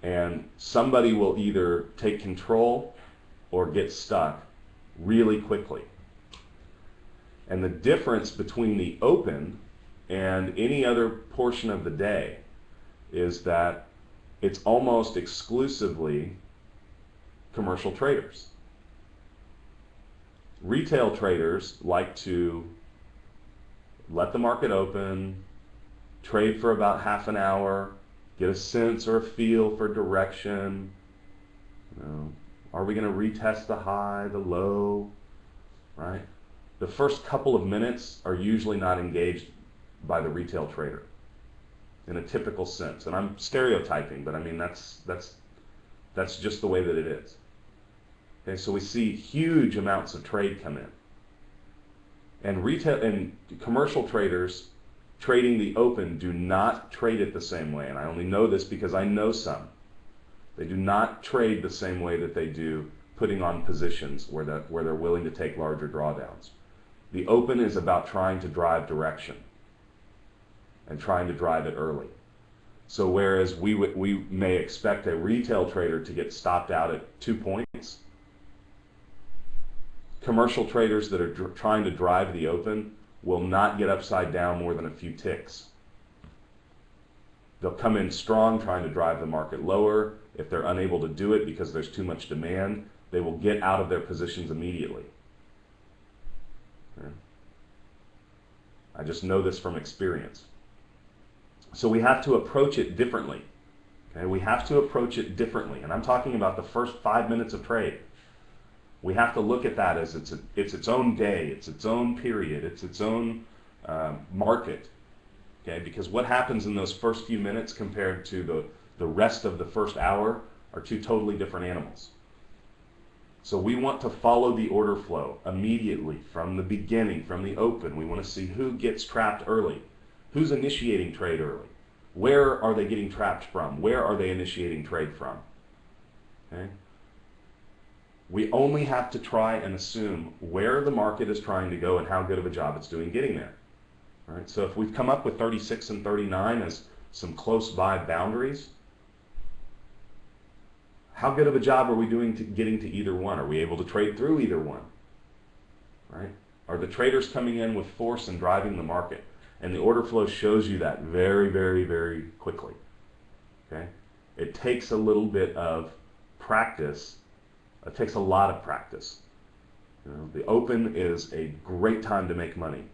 And somebody will either take control or get stuck really quickly. And the difference between the open and any other portion of the day is that it's almost exclusively commercial traders. Retail traders like to let the market open, trade for about half an hour, get a sense or a feel for direction. You know, are we going to retest the high, the low, right? The first couple of minutes are usually not engaged by the retail trader in a typical sense. And I'm stereotyping, but I mean that's just the way that it is. Okay, so we see huge amounts of trade come in. And retail and commercial traders trading the open do not trade it the same way. And I only know this because I know some. They do not trade the same way that they do putting on positions where they're willing to take larger drawdowns. The open is about trying to drive direction and trying to drive it early. So whereas we may expect a retail trader to get stopped out at 2 points, commercial traders that are trying to drive the open will not get upside down more than a few ticks. They'll come in strong trying to drive the market lower. If they're unable to do it because there's too much demand, they will get out of their positions immediately. Okay. I just know this from experience. So we have to approach it differently. Okay? We have to approach it differently. And I'm talking about the first 5 minutes of trade. We have to look at that as it's its own day, it's its own period, it's its own market. Okay? Because what happens in those first few minutes compared to the rest of the first hour are two totally different animals. So we want to follow the order flow immediately from the beginning, from the open. We want to see who gets trapped early, who's initiating trade early, where are they getting trapped from, where are they initiating trade from. Okay? We only have to try and assume where the market is trying to go and how good of a job it's doing getting there. All right? So if we've come up with 36 and 39 as some close by boundaries, how good of a job are we doing getting to either one? Are we able to trade through either one? Right? Are the traders coming in with force and driving the market? And the order flow shows you that very, very, very quickly. Okay? It takes a little bit of practice. It takes a lot of practice. You know, the open is a great time to make money,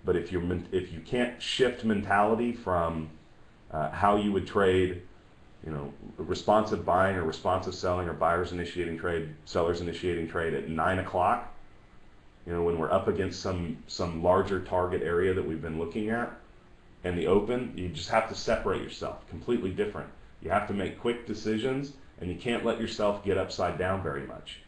but if you can't shift mentality from how you would trade, you know, responsive buying or responsive selling, or buyers initiating trade, sellers initiating trade at 9 o'clock, you know, when we're up against some larger target area that we've been looking at, and the open, you just have to separate yourself. Completely different. You have to make quick decisions and you can't let yourself get upside down very much.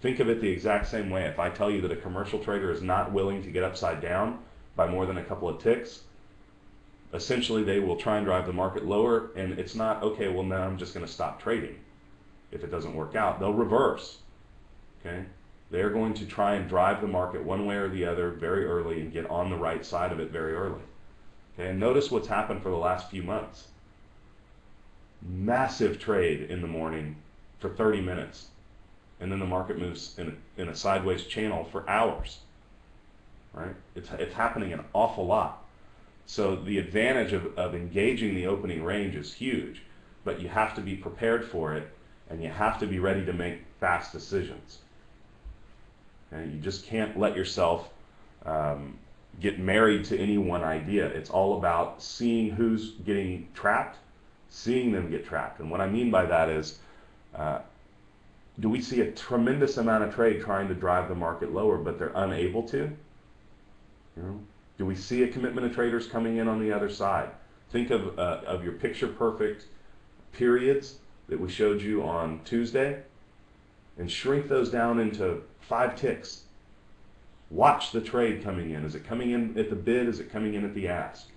Think of it the exact same way. If I tell you that a commercial trader is not willing to get upside down by more than a couple of ticks, essentially they will try and drive the market lower, and it's not, okay, well now I'm just going to stop trading. If it doesn't work out, they'll reverse. Okay? They're going to try and drive the market one way or the other very early and get on the right side of it very early. Okay? And notice what's happened for the last few months. Massive trade in the morning for 30 minutes. And then the market moves in a sideways channel for hours. Right? It's happening an awful lot. So the advantage of engaging the opening range is huge, but you have to be prepared for it, and you have to be ready to make fast decisions. And you just can't let yourself get married to any one idea. It's all about seeing who's getting trapped, seeing them get trapped. And what I mean by that is, do we see a tremendous amount of trade trying to drive the market lower, but they're unable to? You know? Do we see a commitment of traders coming in on the other side? Think of your picture-perfect periods that we showed you on Tuesday, and shrink those down into 5 ticks. Watch the trade coming in. Is it coming in at the bid? Is it coming in at the ask?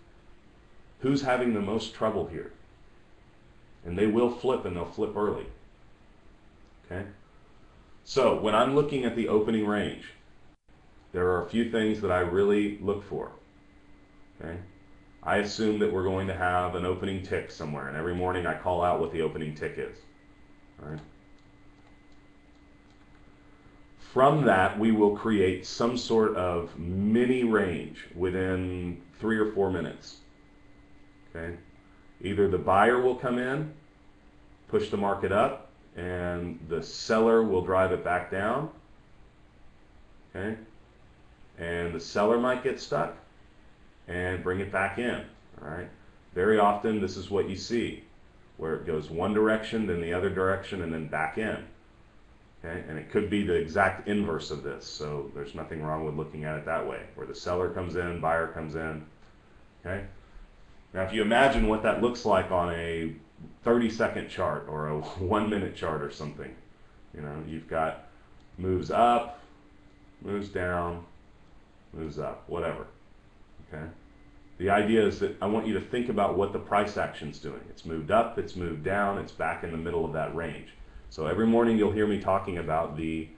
Who's having the most trouble here? And they will flip, and they'll flip early. Okay? So when I'm looking at the opening range, there are a few things that I really look for. Okay? I assume that we're going to have an opening tick somewhere, and every morning I call out what the opening tick is. All right? From that, we will create some sort of mini range within 3 or 4 minutes. Okay? Either the buyer will come in, push the market up, and the seller will drive it back down. Okay? And the seller might get stuck and bring it back in. All right? Very often, this is what you see, where it goes one direction, then the other direction, and then back in. Okay? And it could be the exact inverse of this, so there's nothing wrong with looking at it that way, where the seller comes in, buyer comes in. Okay? Now, if you imagine what that looks like on a 30-second chart or a 1-minute chart or something, you know, you've got moves up, moves down, moves up, whatever. Okay? The idea is that I want you to think about what the price action's doing. It's moved up, it's moved down, it's back in the middle of that range. So every morning you'll hear me talking about the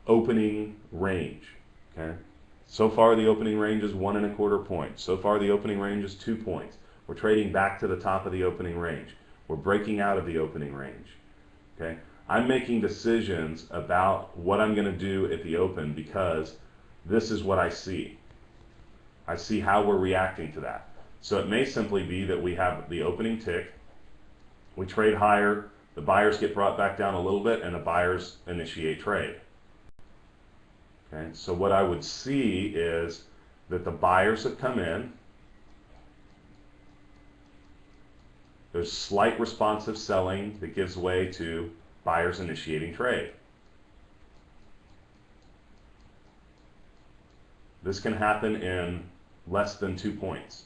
opening range. Okay? So far the opening range is 1 1/4 points. So far the opening range is 2 points. We're trading back to the top of the opening range. We're breaking out of the opening range. Okay? I'm making decisions about what I'm going to do at the open because this is what I see. I see how we're reacting to that. So it may simply be that we have the opening tick, we trade higher, the buyers get brought back down a little bit, and the buyers initiate trade. Okay? So what I would see is that the buyers have come in, there's slight responsive selling that gives way to buyers initiating trade. This can happen in less than 2 points.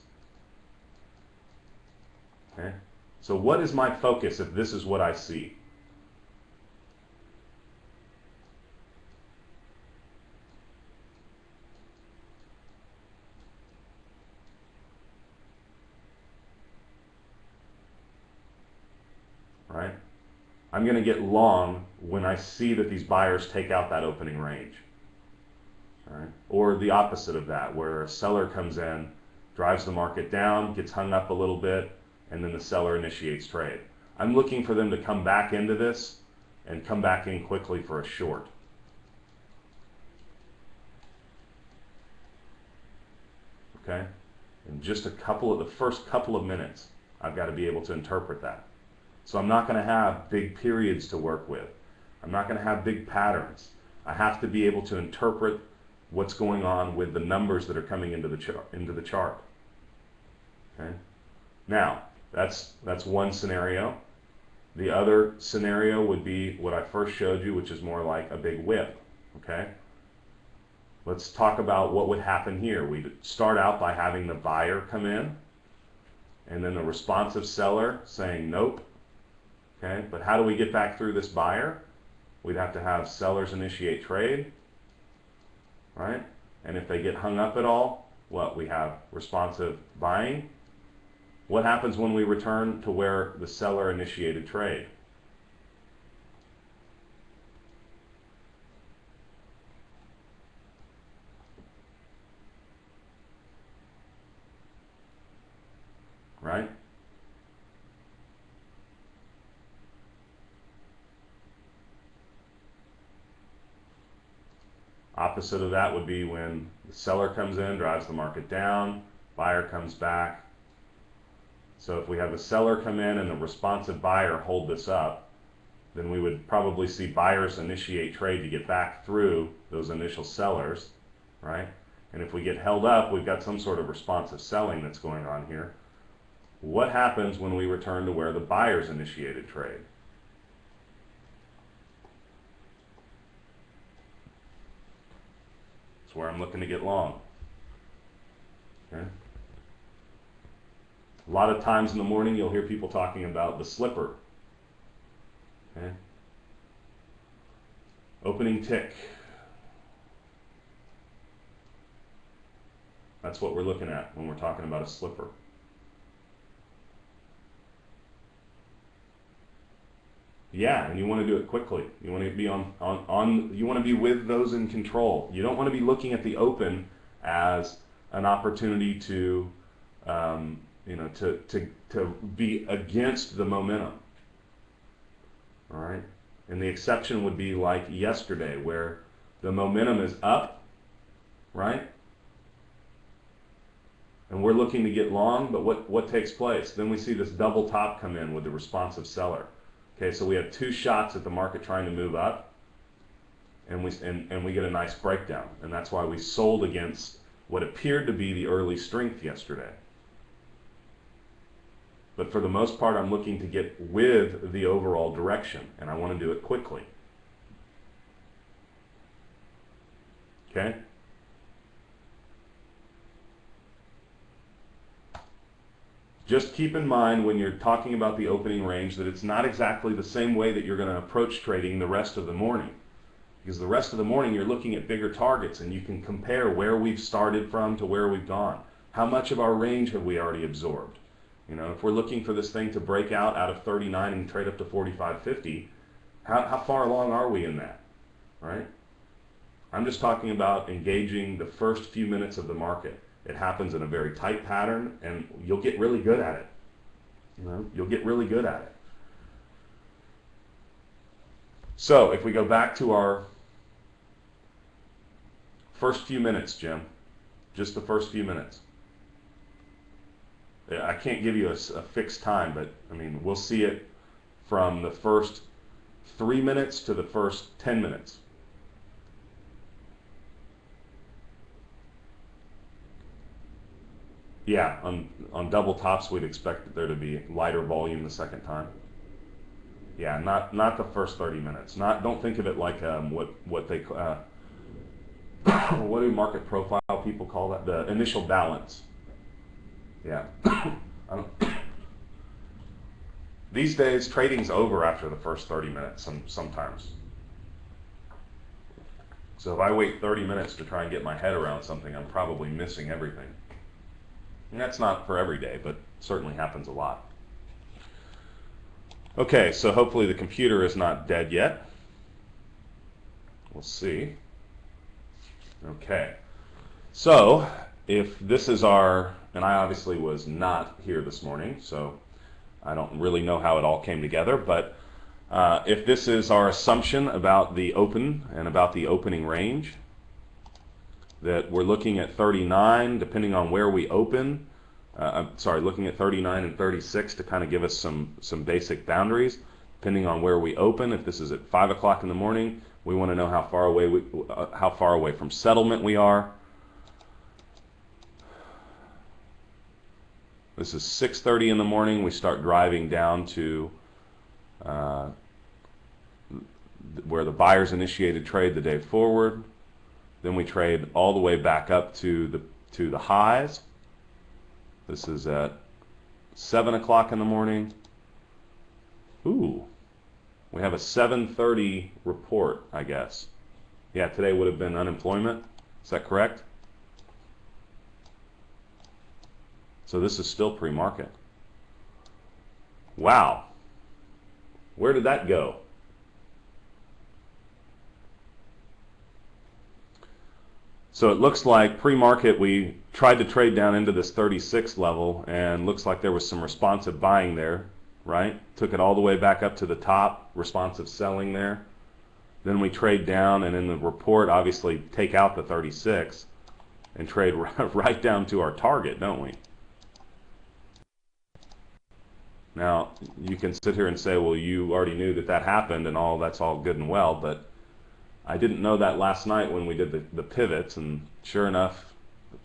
Okay? So what is my focus if this is what I see? Right? I'm going to get long when I see that these buyers take out that opening range. All right? Or the opposite of that, where a seller comes in, drives the market down, gets hung up a little bit, and then the seller initiates trade. I'm looking for them to come back into this and come back in quickly for a short. Okay? In just the first couple of minutes, I've got to be able to interpret that. So I'm not going to have big periods to work with. I'm not going to have big patterns. I have to be able to interpret what's going on with the numbers that are coming into the chart. Okay? Now, that's one scenario. The other scenario would be what I first showed you, which is more like a big whip. Okay? Let's talk about what would happen here. We'd start out by having the buyer come in, and then the responsive seller saying nope, Okay, but how do we get back through this buyer? We'd have to have sellers initiate trade, right? And if they get hung up at all, what? We have responsive buying. What happens when we return to where the seller initiated trade? Right? Opposite of that would be when the seller comes in, drives the market down, buyer comes back. So if we have the seller come in and the responsive buyer hold this up, then we would probably see buyers initiate trade to get back through those initial sellers, right? And if we get held up, we've got some sort of responsive selling that's going on here. What happens when we return to where the buyers initiated trade? It's where I'm looking to get long. Okay? A lot of times in the morning you'll hear people talking about the slipper. Okay? Opening tick. That's what we're looking at when we're talking about a slipper. Yeah, and you want to do it quickly. You want to be you want to be with those in control. You don't want to be looking at the open as an opportunity to to be against the momentum. All right? And the exception would be like yesterday where the momentum is up, right? And we're looking to get long, but what takes place? Then we see this double top come in with the responsive seller. Okay, so we have two shots at the market trying to move up, and we get a nice breakdown. And that's why we sold against what appeared to be the early strength yesterday. But for the most part, I'm looking to get with the overall direction, and I want to do it quickly. Okay? Just keep in mind when you're talking about the opening range that it's not exactly the same way that you're going to approach trading the rest of the morning. Because the rest of the morning you're looking at bigger targets and you can compare where we've started from to where we've gone. How much of our range have we already absorbed? You know, if we're looking for this thing to break out of 39 and trade up to 45.50, how far along are we in that, right? I'm just talking about engaging the first few minutes of the market. It happens in a very tight pattern, and you'll get really good at it. You know, you'll get really good at it. So if we go back to our first few minutes, Jim, just the first few minutes. I can't give you a fixed time, but I mean, we'll see it from the first 3 minutes to the first 10 minutes. Yeah, on double tops, we'd expect there to be lighter volume the second time. Yeah, not the first 30 minutes. Don't think of it like what they what do market profile people call that? The initial balance. Yeah. These days, trading's over after the first 30 minutes sometimes. So if I wait 30 minutes to try and get my head around something, I'm probably missing everything. And that's not for every day, but certainly happens a lot. Okay, so hopefully the computer is not dead yet. We'll see. Okay, so if this is our, and I obviously was not here this morning, so I don't really know how it all came together, but if this is our assumption about the open and about the opening range, that we're looking at 39, depending on where we open. Looking at 39 and 36 to kind of give us some basic boundaries. Depending on where we open, if this is at 5 o'clock in the morning, we want to know how far away from settlement we are. This is 6:30 in the morning. We start driving down to where the buyers initiated trade the day forward. Then we trade all the way back up to the highs. This is at 7 o'clock in the morning. Ooh, we have a 7:30 report, I guess. Yeah, today would have been unemployment. Is that correct? So this is still pre-market. Wow. Where did that go? So it looks like pre-market we tried to trade down into this 36 level, and looks like there was some responsive buying there, right? Took it all the way back up to the top, responsive selling there. Then we trade down, and in the report obviously take out the 36 and trade right down to our target, don't we? Now you can sit here and say, well, you already knew that that happened and all that's all good and well, but I didn't know that last night when we did the pivots, and sure enough,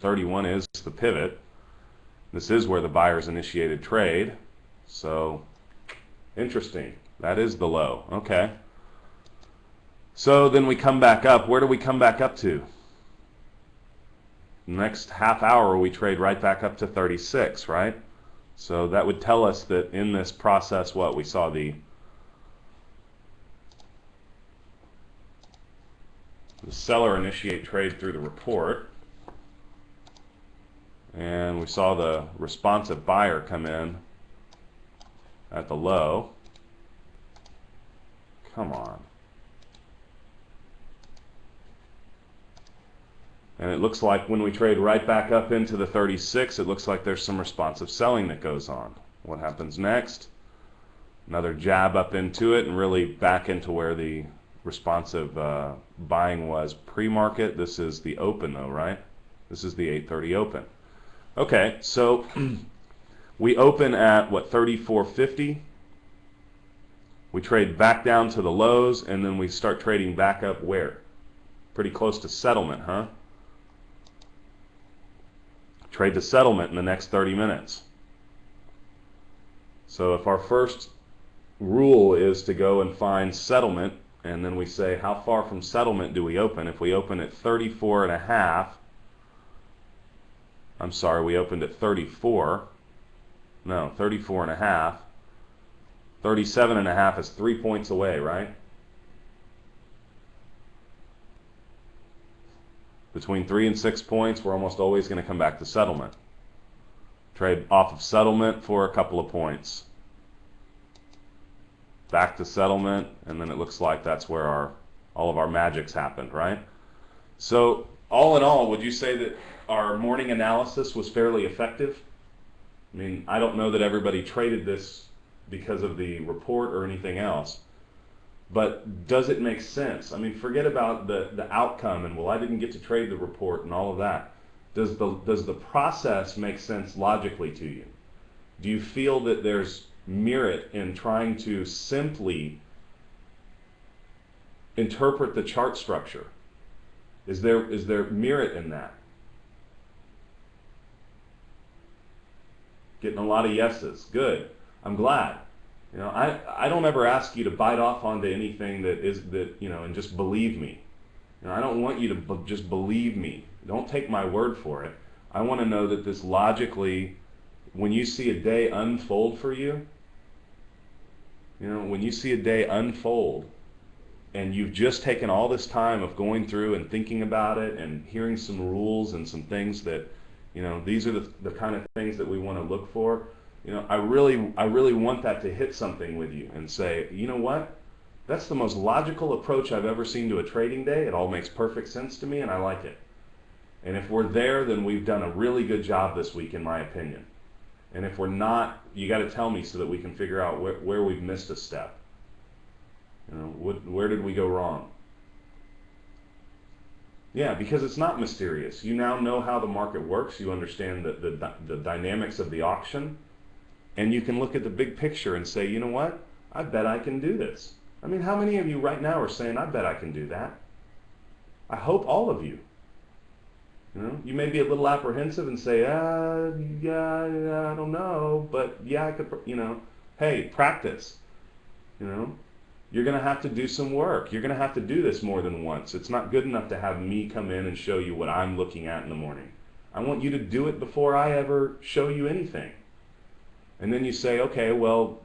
31 is the pivot. This is where the buyers initiated trade. So interesting. That is the low. Okay. So then we come back up. Where do we come back up to? Next half hour we trade right back up to 36, right? So that would tell us that in this process, what we saw the seller initiate trade through the report, and we saw the responsive buyer come in at the low. Come on. And it looks like when we trade right back up into the 36, it looks like there's some responsive selling that goes on. What happens next? Another jab up into it and really back into where the responsive buying was pre-market. This is the open though, right? This is the 8:30 open. Okay, so we open at what, 34.50? We trade back down to the lows, and then we start trading back up where? Pretty close to settlement, huh? Trade to settlement in the next 30 minutes. So if our first rule is to go and find settlement, and then we say how far from settlement do we open? If we open at 34.5, I'm sorry, we opened at 34. No, 34.5. 37.5 is 3 points away, right? Between 3 and 6 points, we're almost always going to come back to settlement. Trade off of settlement for a couple of points. Back to settlement, and then it looks like that's where all of our magics happened, right? So all in all, would you say that our morning analysis was fairly effective? I mean, I don't know that everybody traded this because of the report or anything else, but does it make sense? I mean, forget about the outcome and, well, I didn't get to trade the report and all of that. Does the process make sense logically to you? Do you feel that there's merit in trying to simply interpret the chart structure? Is there merit in that? Getting a lot of yeses. Good. I'm glad. You know, I don't ever ask you to bite off onto anything and just believe me. You know, I don't want you to just believe me. Don't take my word for it. I want to know that this logically, when you see a day unfold for you, when you see a day unfold and you've just taken all this time of going through and thinking about it and hearing some rules and some things that, these are the kind of things that we want to look for. I really want that to hit something with you and say, you know what? That's the most logical approach I've ever seen to a trading day. It all makes perfect sense to me, and I like it. And if we're there, then we've done a really good job this week, in my opinion. And if we're not, you got to tell me so that we can figure out where we've missed a step. Where did we go wrong? Yeah, because it's not mysterious. You now know how the market works. You understand the dynamics of the auction. And you can look at the big picture and say, you know what? I bet I can do this. I mean, how many of you right now are saying, I bet I can do that? I hope all of you. You may be a little apprehensive and say, yeah, I don't know, but yeah, I could, hey, practice. You're going to have to do some work. You're going to have to do this more than once. It's not good enough to have me come in and show you what I'm looking at in the morning. I want you to do it before I ever show you anything. And then you say, okay, well,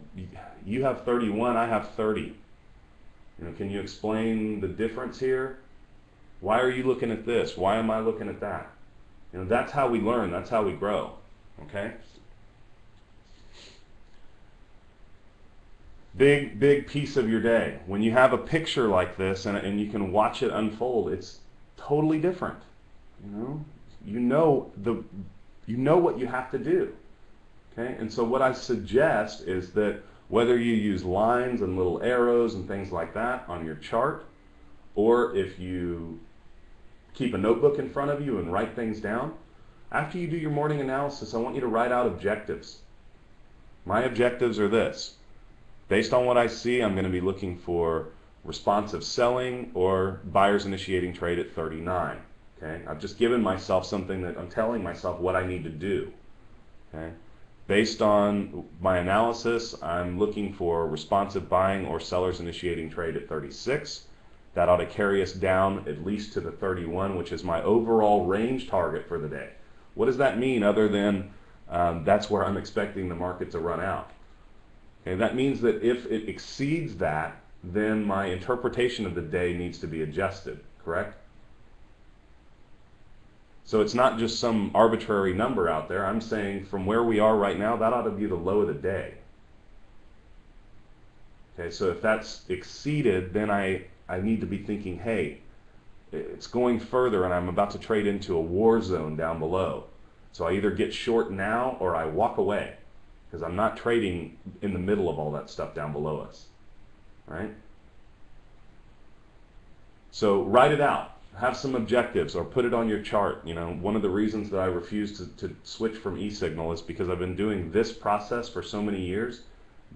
you have 31, I have 30. Can you explain the difference here? Why are you looking at this? Why am I looking at that? That's how we learn. That's how we grow. Okay? Big piece of your day. When you have a picture like this and you can watch it unfold, it's totally different. You know what you have to do. Okay? And so what I suggest is that whether you use lines and little arrows and things like that on your chart, or if you keep a notebook in front of you and write things down, after you do your morning analysis, I want you to write out objectives. My objectives are this. Based on what I see, I'm going to be looking for responsive selling or buyers initiating trade at 39. Okay? I've just given myself something that I'm telling myself what I need to do. Okay? Based on my analysis, I'm looking for responsive buying or sellers initiating trade at 36. That ought to carry us down at least to the 31, which is my overall range target for the day. What does that mean other than that's where I'm expecting the market to run out? Okay, that means that if it exceeds that, then my interpretation of the day needs to be adjusted, correct? So it's not just some arbitrary number out there. I'm saying from where we are right now, that ought to be the low of the day. Okay, so if that's exceeded, then I need to be thinking, hey, it's going further and I'm about to trade into a war zone down below. So I either get short now or I walk away because I'm not trading in the middle of all that stuff down below us, right? So write it out. Have some objectives or put it on your chart. One of the reasons that I refuse to switch from eSignal is because I've been doing this process for so many years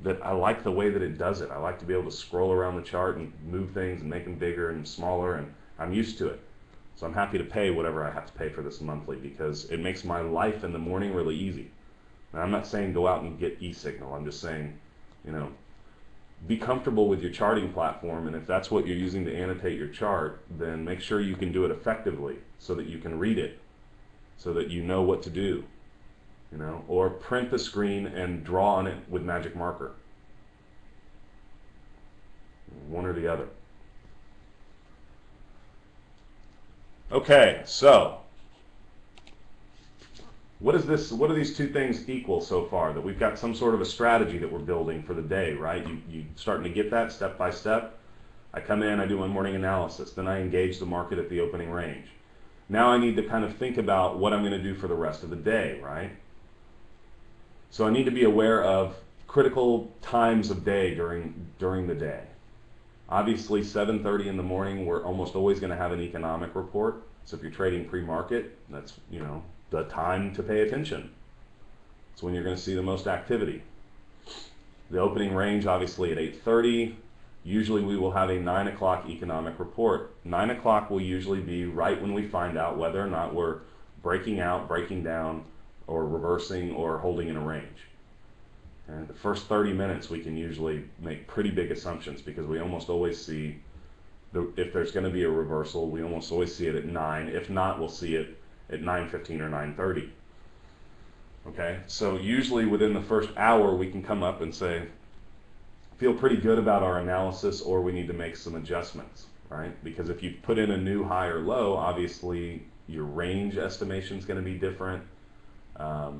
that I like the way that it does it. I like to be able to scroll around the chart and move things and make them bigger and smaller, and I'm used to it. So I'm happy to pay whatever I have to pay for this monthly because it makes my life in the morning really easy. Now, I'm not saying go out and get eSignal. I'm just saying, be comfortable with your charting platform, and if that's what you're using to annotate your chart, then make sure you can do it effectively so that you can read it, so that you know what to do, or print the screen and draw on it with magic marker. One or the other. Okay, so what do these two things equal so far? That we've got some sort of a strategy that we're building for the day, right? You starting to get that step by step. I come in, I do my morning analysis, then I engage the market at the opening range. Now I need to kind of think about what I'm going to do for the rest of the day, right? So I need to be aware of critical times of day during the day. Obviously, 7:30 in the morning, we're almost always going to have an economic report. So if you're trading pre-market, that's the time to pay attention. It's when you're going to see the most activity. The opening range, obviously, at 8:30. Usually we will have a 9 o'clock economic report. 9 o'clock will usually be right when we find out whether or not we're breaking out, breaking down, or reversing, or holding in a range. And the first 30 minutes we can usually make pretty big assumptions because we almost always see, if there's going to be a reversal, we almost always see it at 9. If not, we'll see it at 9:15 or 9:30. Okay, so usually within the first hour we can come up and say, feel pretty good about our analysis, or we need to make some adjustments, right? Because if you put in a new high or low, obviously your range estimation is going to be different. A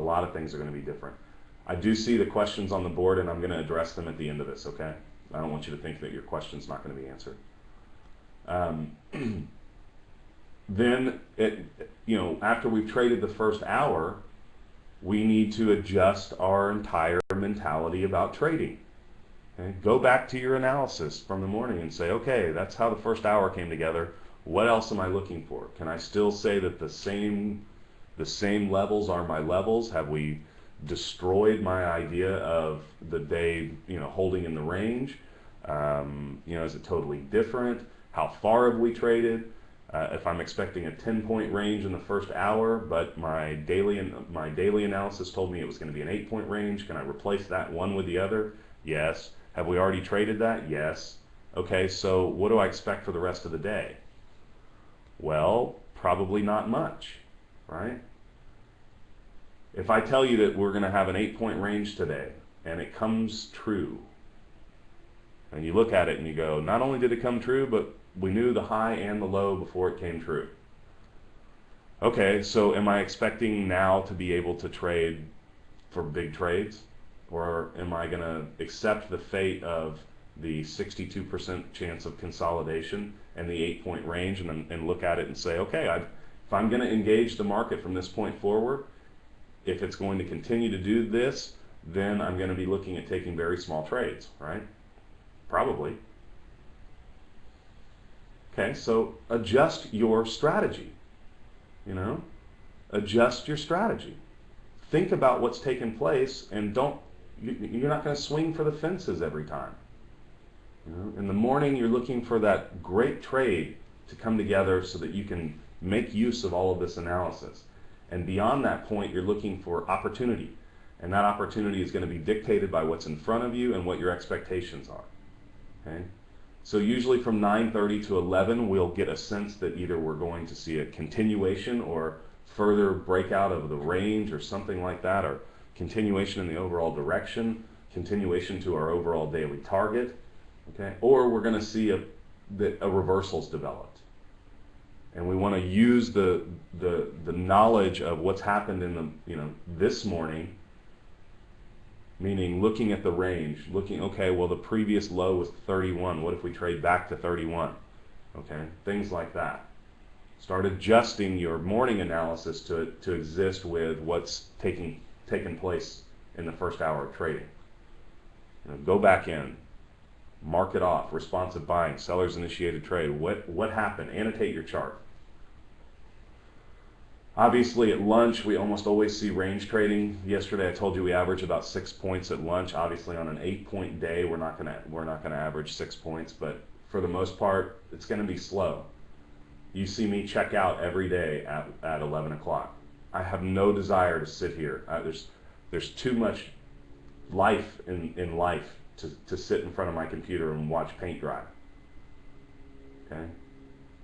lot of things are going to be different. I do see the questions on the board, and I'm going to address them at the end of this, okay? I don't want you to think that your question's not going to be answered. Then, after we've traded the first hour, we need to adjust our entire mentality about trading. Okay? Go back to your analysis from the morning and say, okay, that's how the first hour came together. What else am I looking for? Can I still say that the same levels are my levels? Have we destroyed my idea of the day, holding in the range? Is it totally different? How far have we traded? If I'm expecting a 10-point range in the first hour, but my daily analysis told me it was going to be an 8-point range, can I replace that one with the other? Yes. Have we already traded that? Yes. Okay, so what do I expect for the rest of the day? Well, probably not much, right? If I tell you that we're going to have an 8-point range today and it comes true, and you look at it and you go, not only did it come true, but we knew the high and the low before it came true. Okay, so am I expecting now to be able to trade for big trades? Or am I going to accept the fate of the 62% chance of consolidation and the 8-point range and look at it and say, okay, if I'm going to engage the market from this point forward, if it's going to continue to do this, then I'm going to be looking at taking very small trades, right? Probably. Okay, so adjust your strategy, adjust your strategy. Think about what's taken place, and you're not going to swing for the fences every time. In the morning, you're looking for that great trade to come together so that you can make use of all of this analysis. And beyond that point, you're looking for opportunity. And that opportunity is going to be dictated by what's in front of you and what your expectations are. Okay? So usually from 9:30 to 11, we'll get a sense that either we're going to see a continuation or further breakout of the range or something like that, or continuation in the overall direction, continuation to our overall daily target, okay? Or we're going to see a reversal's developed. And we want to use the knowledge of what's happened in this morning, meaning looking at the range, okay, well, the previous low was 31. What if we trade back to 31? Okay, things like that. Start adjusting your morning analysis to exist with what's taken place in the first hour of trading. Go back in, mark it off, responsive buying, sellers initiated trade. What happened? Annotate your chart. Obviously at lunch, we almost always see range trading. Yesterday I told you we average about 6 points at lunch. Obviously on an 8-point day, we're not gonna average 6 points, but for the most part, it's gonna be slow. You see me check out every day at 11 o'clock. I have no desire to sit here. There's too much life in life to sit in front of my computer and watch paint dry. Okay?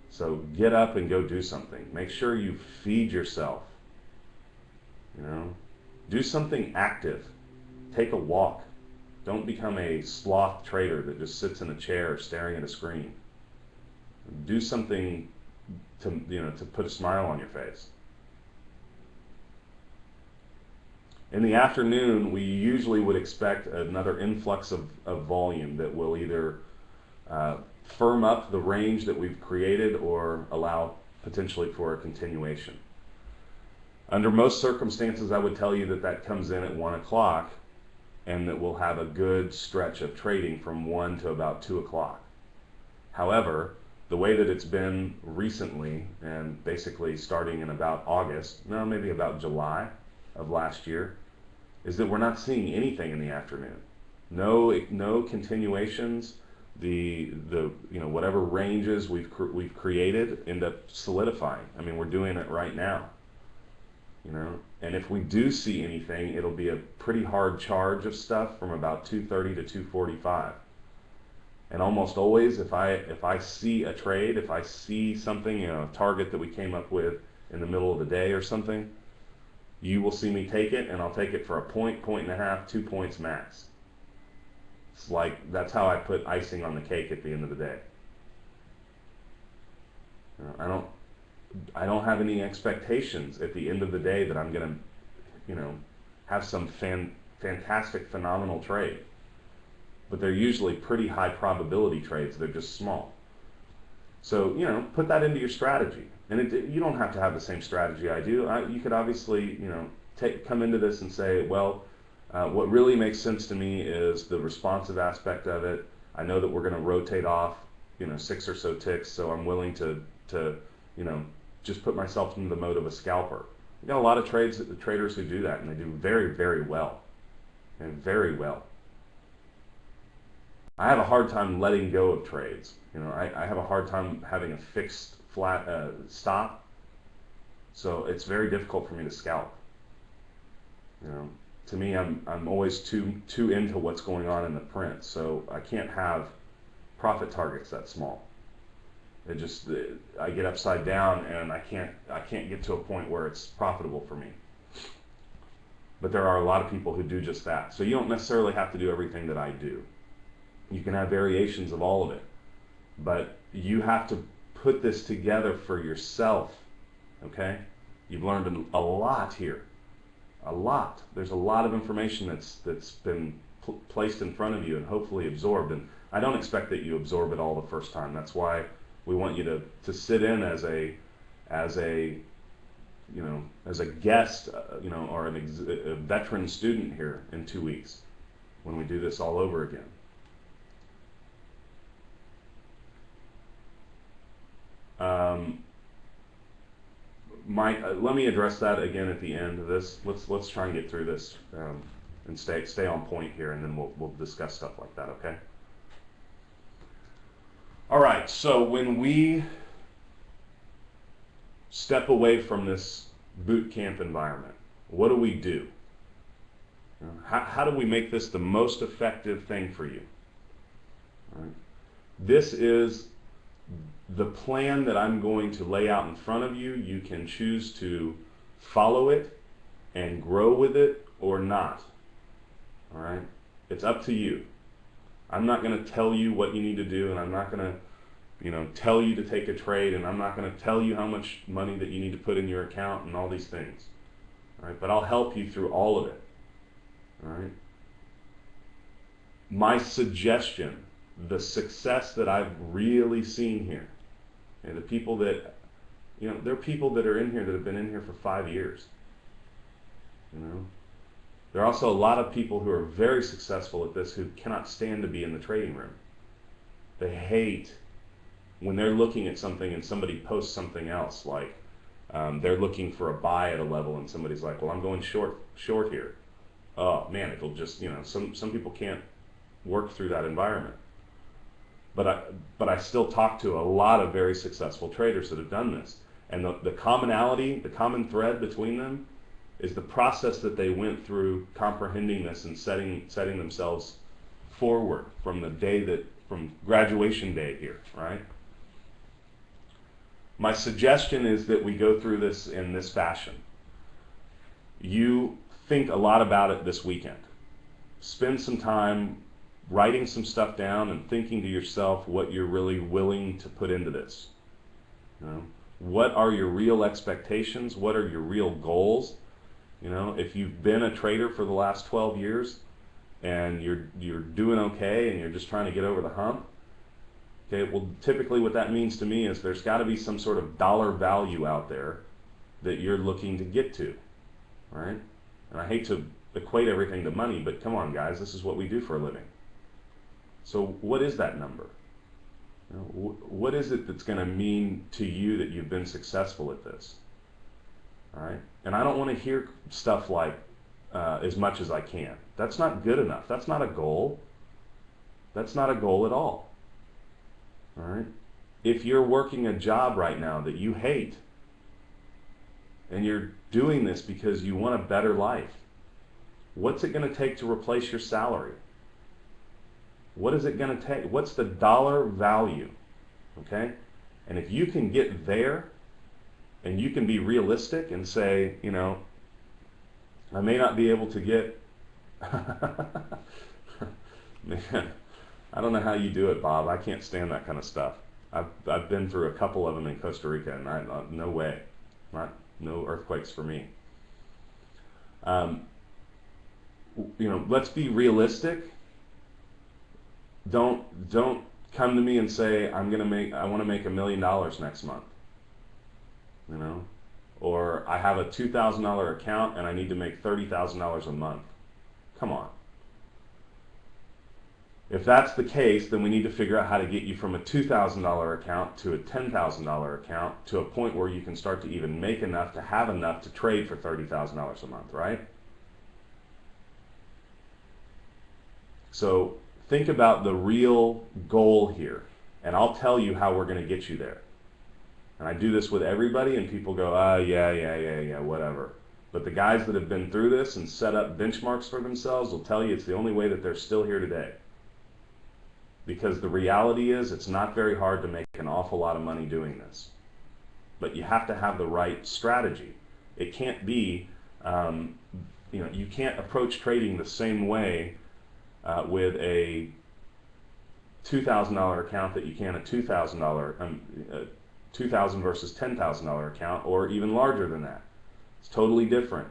So get up and go do something. Make sure you feed yourself. Do something active. Take a walk. Don't become a sloth trader that just sits in a chair staring at a screen. Do something to put a smile on your face. In the afternoon, we usually would expect another influx of volume that will either firm up the range that we've created or allow potentially for a continuation. Under most circumstances, I would tell you that comes in at 1 o'clock and that we'll have a good stretch of trading from 1 to about 2 o'clock. However, the way that it's been recently, and basically starting in about maybe about July of last year, is that we're not seeing anything in the afternoon. No continuations. The whatever ranges we've created end up solidifying. I mean, we're doing it right now. And if we do see anything, it'll be a pretty hard charge of stuff from about 2:30 to 2:45. And almost always, if I see a trade, if I see something, a target that we came up with in the middle of the day or something, you will see me take it, and I'll take it for a point, point and a half, 2 points max. It's like, that's how I put icing on the cake at the end of the day. I don't have any expectations at the end of the day that I'm going to, have some fantastic, phenomenal trade. But they're usually pretty high probability trades. They're just small. So, put that into your strategy. And you don't have to have the same strategy I do. You could obviously, come into this and say, well, what really makes sense to me is the responsive aspect of it. I know that we're going to rotate off, 6 or so ticks, so I'm willing to just put myself into the mode of a scalper. You got a lot of traders who do that, and they do very, very well, and very well. I have a hard time letting go of trades. I have a hard time having a fixed flat stop, so it's very difficult for me to scalp. To me, I'm always too into what's going on in the print, so I can't have profit targets that small. I get upside down, and I can't get to a point where it's profitable for me. But there are a lot of people who do just that. So you don't necessarily have to do everything that I do. You can have variations of all of it. But you have to put this together for yourself, okay? You've learned a lot here. A lot. There's a lot of information that's been placed in front of you and hopefully absorbed. And I don't expect that you absorb it all the first time. That's why we want you to sit in as a guest, or a veteran student here in 2 weeks when we do this all over again. Let me address that again at the end of this. Let's try and get through this and stay on point here, and then we'll discuss stuff like that. Okay. All right. So when we step away from this boot camp environment, what do we do? How do we make this the most effective thing for you? All right. This is the plan that I'm going to lay out in front of you. You can choose to follow it and grow with it or not. All right? It's up to you. I'm not going to tell you what you need to do, and I'm not going to, tell you to take a trade, and I'm not going to tell you how much money that you need to put in your account and all these things. All right? But I'll help you through all of it. All right? My suggestion, the success that I've really seen here, and the people that, there are people that are in here that have been in here for 5 years. There are also a lot of people who are very successful at this who cannot stand to be in the trading room. They hate when they're looking at something and somebody posts something else, like they're looking for a buy at a level and somebody's like, well, I'm going short here. Oh man, it'll just, some people can't work through that environment. But I still talk to a lot of very successful traders that have done this. And the commonality, the common thread between them is the process that they went through comprehending this and setting themselves forward from graduation day here, right? My suggestion is that we go through this in this fashion. You think a lot about it this weekend. Spend some time writing some stuff down and thinking to yourself what you're really willing to put into this. What are your real expectations? What are your real goals? If you've been a trader for the last 12 years and you're doing okay and you're just trying to get over the hump, okay, well, typically what that means to me is there's got to be some sort of dollar value out there that you're looking to get to, right? And I hate to equate everything to money, but come on, guys, this is what we do for a living. So what is that number? What is it that's going to mean to you that you've been successful at this? All right? And I don't want to hear stuff like as much as I can. That's not good enough. That's not a goal. That's not a goal at all. All right? If you're working a job right now that you hate and you're doing this because you want a better life, what's it going to take to replace your salary? What is it going to take? What's the dollar value? Okay? And if you can get there and you can be realistic and say, I may not be able to get, man, I don't know how you do it, Bob. I can't stand that kind of stuff. I've been through a couple of them in Costa Rica, and no way. No earthquakes for me. Let's be realistic. Don't come to me and say I want to make $1 million next month. Or I have a $2,000 account and I need to make $30,000 a month. Come on. If that's the case, then we need to figure out how to get you from a $2,000 account to a $10,000 account to a point where you can start to even make enough to have enough to trade for $30,000 a month, right? So think about the real goal here, and I'll tell you how we're going to get you there. And I do this with everybody, and people go, yeah, whatever. But the guys that have been through this and set up benchmarks for themselves will tell you it's the only way that they're still here today. Because the reality is it's not very hard to make an awful lot of money doing this. But you have to have the right strategy. It can't be you can't approach trading the same way with a $2,000 account that you can a $2,000 versus $10,000 account, or even larger than that. It's totally different.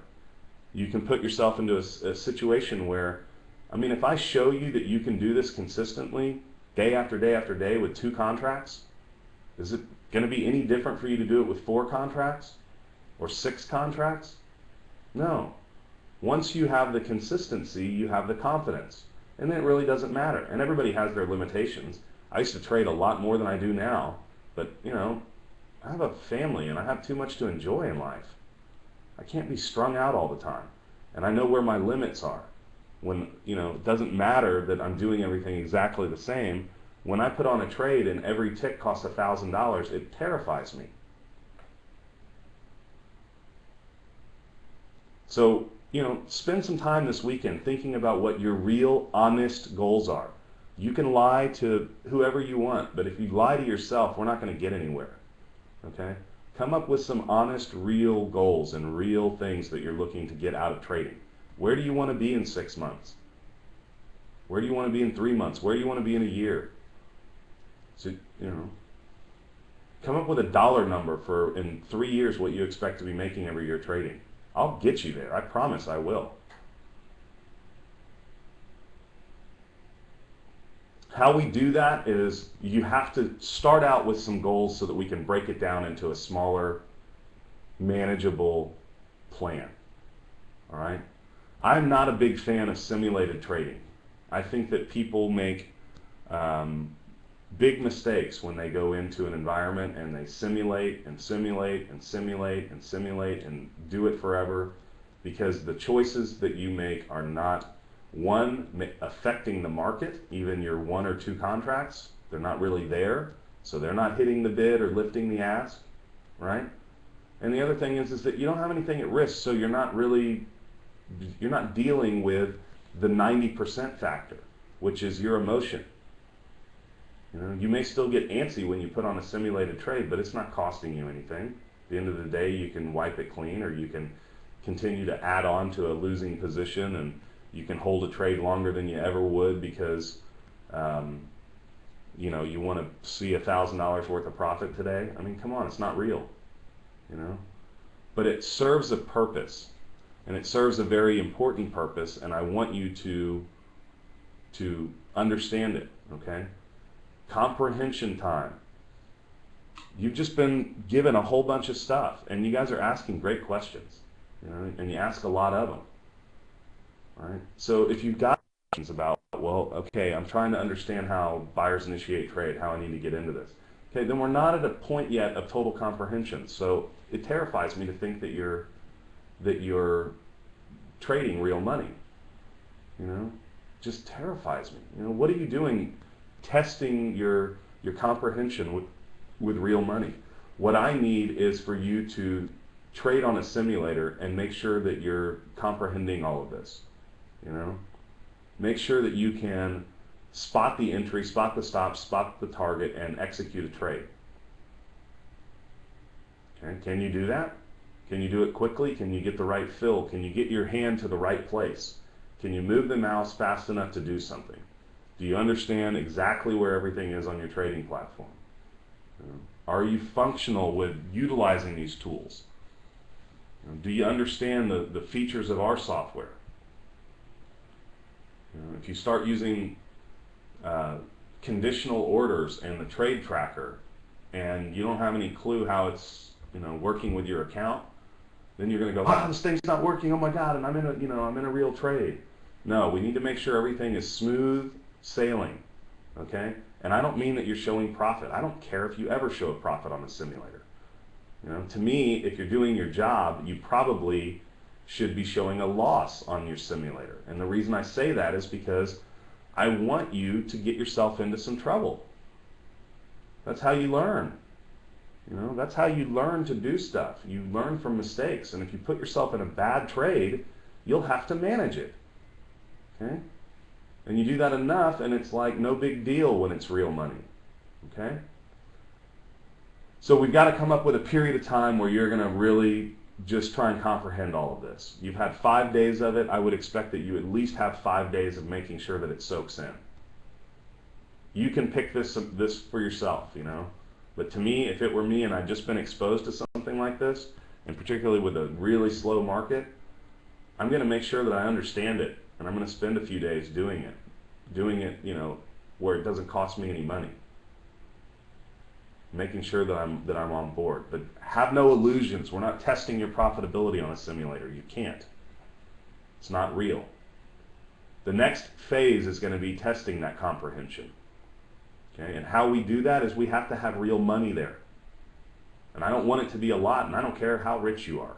You can put yourself into a situation where, if I show you that you can do this consistently, day after day after day with 2 contracts, is it going to be any different for you to do it with 4 contracts or 6 contracts? No. Once you have the consistency, you have the confidence. And then it really doesn't matter. And everybody has their limitations. I used to trade a lot more than I do now, but I have a family and I have too much to enjoy in life. I can't be strung out all the time. And I know where my limits are. When, it doesn't matter that I'm doing everything exactly the same. When I put on a trade and every tick costs $1,000, it terrifies me. So, spend some time this weekend thinking about what your real, honest goals are. You can lie to whoever you want, but if you lie to yourself, we're not going to get anywhere. Okay? Come up with some honest, real goals and real things that you're looking to get out of trading. Where do you want to be in 6 months? Where do you want to be in 3 months? Where do you want to be in a year? So, come up with a dollar number for in 3 years what you expect to be making every year trading. I'll get you there. I promise I will. How we do that is you have to start out with some goals so that we can break it down into a smaller, manageable plan. All right? I'm not a big fan of simulated trading. I think that people make big mistakes when they go into an environment and they simulate and simulate and simulate and simulate and do it forever, because the choices that you make are not, one, affecting the market, even your 1 or 2 contracts. They're not really there, so they're not hitting the bid or lifting the ask, right? And the other thing is that you don't have anything at risk, so you're not dealing with the 90% factor, which is your emotion. You may still get antsy when you put on a simulated trade, but it's not costing you anything. At the end of the day, you can wipe it clean, or you can continue to add on to a losing position, and you can hold a trade longer than you ever would because you want to see $1,000 worth of profit today. Come on, it's not real, But it serves a purpose, and it serves a very important purpose, and I want you to understand it, okay? Comprehension time. You've just been given a whole bunch of stuff, and you guys are asking great questions, and you ask a lot of them. All right? So if you've got questions about, well, okay, I'm trying to understand how buyers initiate trade, how I need to get into this. Okay, then we're not at a point yet of total comprehension. So it terrifies me to think that you're trading real money. Just terrifies me. What are you doing testing your comprehension with real money? What I need is for you to trade on a simulator and make sure that you're comprehending all of this. Make sure that you can spot the entry, spot the stop, spot the target, and execute a trade. Okay? Can you do that? Can you do it quickly? Can you get the right fill? Can you get your hand to the right place? Can you move the mouse fast enough to do something? Do you understand exactly where everything is on your trading platform? Are you functional with utilizing these tools? Do you understand the features of our software? If you start using conditional orders and the trade tracker, and you don't have any clue how it's working with your account, then you're going to go, this thing's not working. Oh my God, and I'm in a real trade. No, we need to make sure everything is smooth sailing, okay? And I don't mean that you're showing profit. I don't care if you ever show a profit on the simulator. To me, if you're doing your job, you probably should be showing a loss on your simulator. And the reason I say that is because I want you to get yourself into some trouble. That's how you learn. That's how you learn to do stuff. You learn from mistakes. And if you put yourself in a bad trade, you'll have to manage it. Okay? And you do that enough, and it's like no big deal when it's real money. Okay? So we've got to come up with a period of time where you're going to really just try and comprehend all of this. You've had 5 days of it. I would expect that you at least have 5 days of making sure that it soaks in. You can pick this for yourself, you know. But to me, if it were me and I'd just been exposed to something like this, and particularly with a really slow market, I'm going to make sure that I understand it, and I'm going to spend a few days doing it, you know, where it doesn't cost me any money. Making sure that I'm on board. But have no illusions. We're not testing your profitability on a simulator. You can't. It's not real. The next phase is going to be testing that comprehension. Okay? And how we do that is we have to have real money there. And I don't want it to be a lot, and I don't care how rich you are.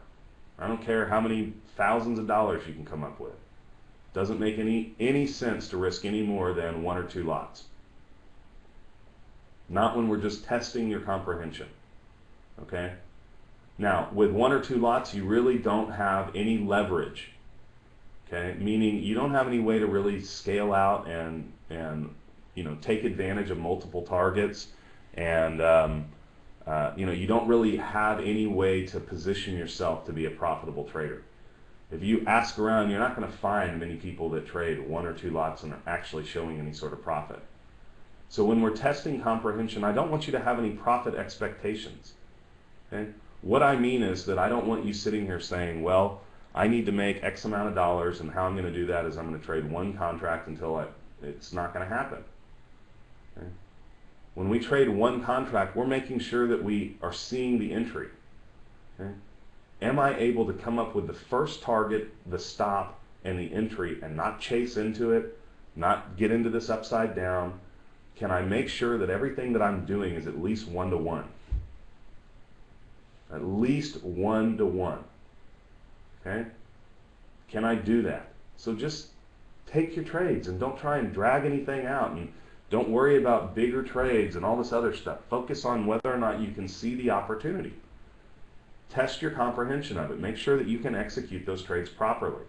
I don't care how many thousands of dollars you can come up with. It doesn't make any sense to risk any more than 1 or 2 lots. Not when we're just testing your comprehension. Okay? Now, with 1 or 2 lots, you really don't have any leverage. Okay? Meaning you don't have any way to really scale out and you know, take advantage of multiple targets, and you know, you don't really have any way to position yourself to be a profitable trader. If you ask around, you're not going to find many people that trade 1 or 2 lots and are actually showing any sort of profit. So when we're testing comprehension, I don't want you to have any profit expectations. Okay? What I mean is that I don't want you sitting here saying, well, I need to make X amount of dollars, and how I'm going to do that is I'm going to trade 1 contract until it's not going to happen. Okay? When we trade 1 contract, we're making sure that we are seeing the entry. Okay? Am I able to come up with the first target, the stop, and the entry, and not chase into it, not get into this upside down? Can I make sure that everything that I'm doing is at least 1 to 1? At least 1 to 1. Okay? Can I do that? So just take your trades and don't try and drag anything out, and don't worry about bigger trades and all this other stuff. Focus on whether or not you can see the opportunity. Test your comprehension of it. Make sure that you can execute those trades properly.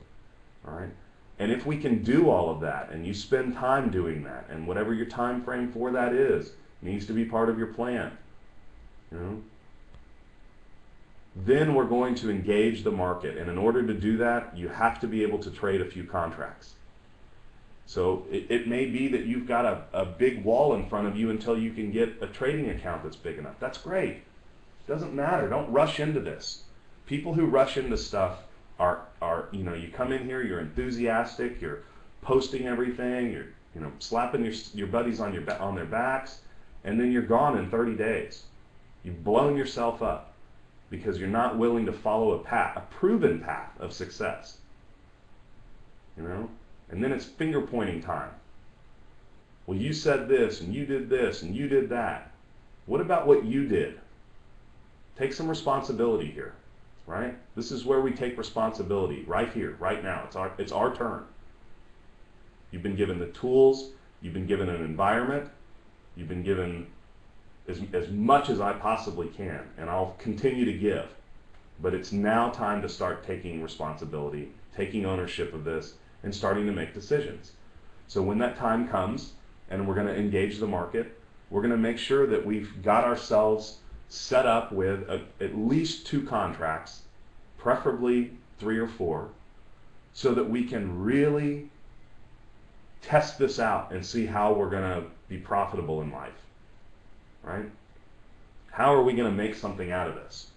All right? And if we can do all of that, and you spend time doing that, and whatever your time frame for that is, needs to be part of your plan, you know, then we're going to engage the market. And in order to do that, you have to be able to trade a few contracts. So it may be that you've got a big wall in front of you until you can get a trading account that's big enough. That's great. Doesn't matter. Don't rush into this. People who rush into stuff are you know, you come in here, you're enthusiastic, you're posting everything, you're, you know, slapping your buddies on their backs, and then you're gone in 30 days. You've blown yourself up because you're not willing to follow a proven path of success. You know? And then it's finger pointing time. Well, you said this, and you did this, and you did that. What about what you did? Take some responsibility here, right? This is where we take responsibility, right here, right now. It's our turn. You've been given the tools, you've been given an environment, you've been given as much as I possibly can, and I'll continue to give. But it's now time to start taking responsibility, taking ownership of this, and starting to make decisions. So when that time comes, and we're going to engage the market, we're going to make sure that we've got ourselves set up with at least 2 contracts, preferably 3 or 4, so that we can really test this out and see how we're going to be profitable in life, right? How are we going to make something out of this?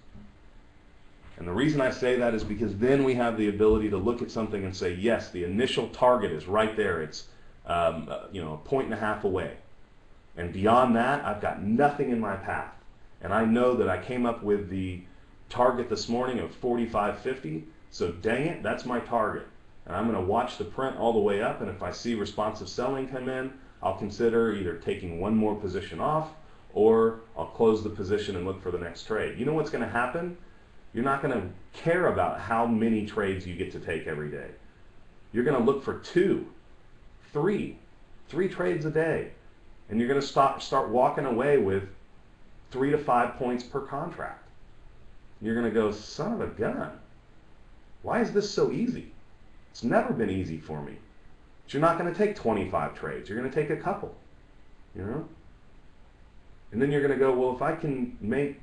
And the reason I say that is because then we have the ability to look at something and say, yes, the initial target is right there. It's you know, 1.5 points away. And beyond that, I've got nothing in my path. And I know that I came up with the target this morning of 45.50. So dang it, that's my target. And I'm going to watch the print all the way up. And if I see responsive selling come in, I'll consider either taking one more position off, or I'll close the position and look for the next trade. You know what's going to happen? You're not going to care about how many trades you get to take every day. You're going to look for 2, 3 trades a day. And you're going to start walking away with 3 to 5 points per contract. You're going to go, son of a gun, why is this so easy? It's never been easy for me. But you're not going to take 25 trades. You're going to take a couple, you know? And then you're going to go, well, if I can make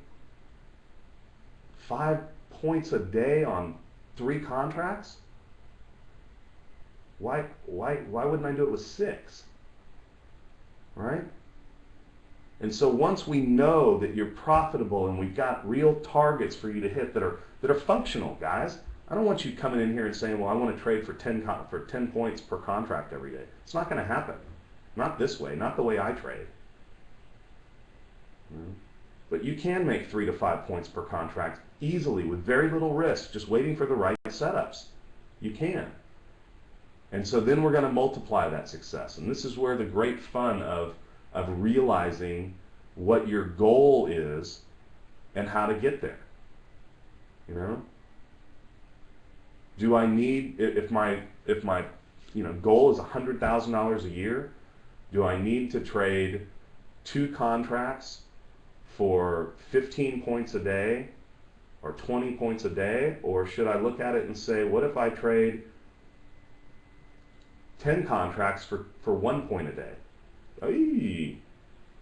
5 points a day on 3 contracts? Why wouldn't I do it with 6? Right? And so once we know that you're profitable and we've got real targets for you to hit that are functional, guys. I don't want you coming in here and saying, well, I want to trade for 10 points per contract every day. It's not going to happen. Not this way, not the way I trade. But you can make 3 to 5 points per contract easily with very little risk, just waiting for the right setups. You can. And so then we're going to multiply that success. And this is where the great fun of realizing what your goal is and how to get there. You know? Do I need, if my goal is $100,000 a year, do I need to trade 2 contracts for 15 points a day or 20 points a day? Or should I look at it and say, what if I trade 10 contracts for 1 point a day? Hey,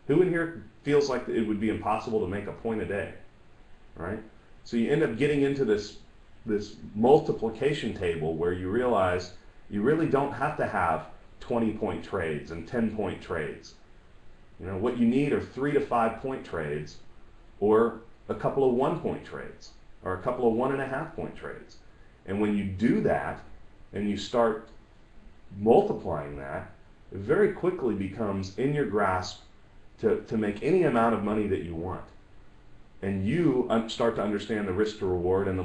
who in here feels like it would be impossible to make a point a day, right? So you end up getting into this multiplication table where you realize you really don't have to have 20-point trades and 10-point trades. You know, what you need are 3 to 5 point trades, or a couple of 1-point trades, or a couple of 1.5-point trades. And when you do that and you start multiplying that, it very quickly becomes in your grasp to make any amount of money that you want. And you start to understand the risk to reward and the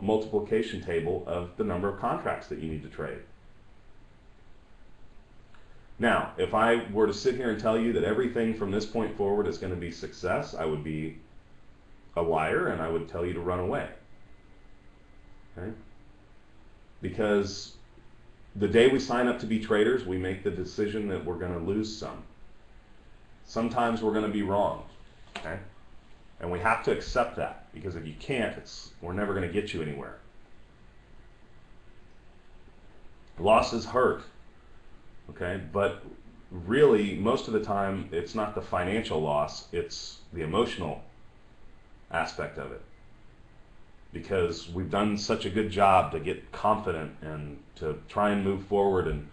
multiplication table of the number of contracts that you need to trade. Now, if I were to sit here and tell you that everything from this point forward is going to be success, I would be a liar, and I would tell you to run away. Okay? Because the day we sign up to be traders, we make the decision that we're going to lose some. Sometimes we're going to be wrong. Okay? And we have to accept that, because if you can't, we're never going to get you anywhere. Losses hurt, okay? But really, most of the time, it's not the financial loss, it's the emotional aspect of it. Because we've done such a good job to get confident and to try and move forward, and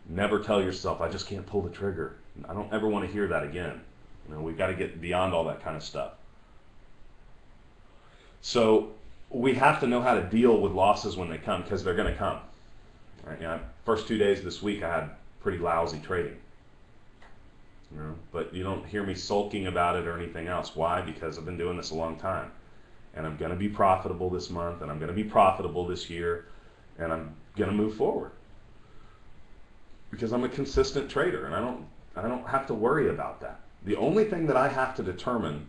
never tell yourself, I just can't pull the trigger. I don't ever want to hear that again. You know, we've got to get beyond all that kind of stuff. So we have to know how to deal with losses when they come, because they're going to come. Right? You know, first 2 days of this week, I had pretty lousy trading. You know, but you don't hear me sulking about it or anything else. Why? Because I've been doing this a long time, and I'm going to be profitable this month, and I'm going to be profitable this year, and I'm going to move forward because I'm a consistent trader, and I don't have to worry about that. The only thing that I have to determine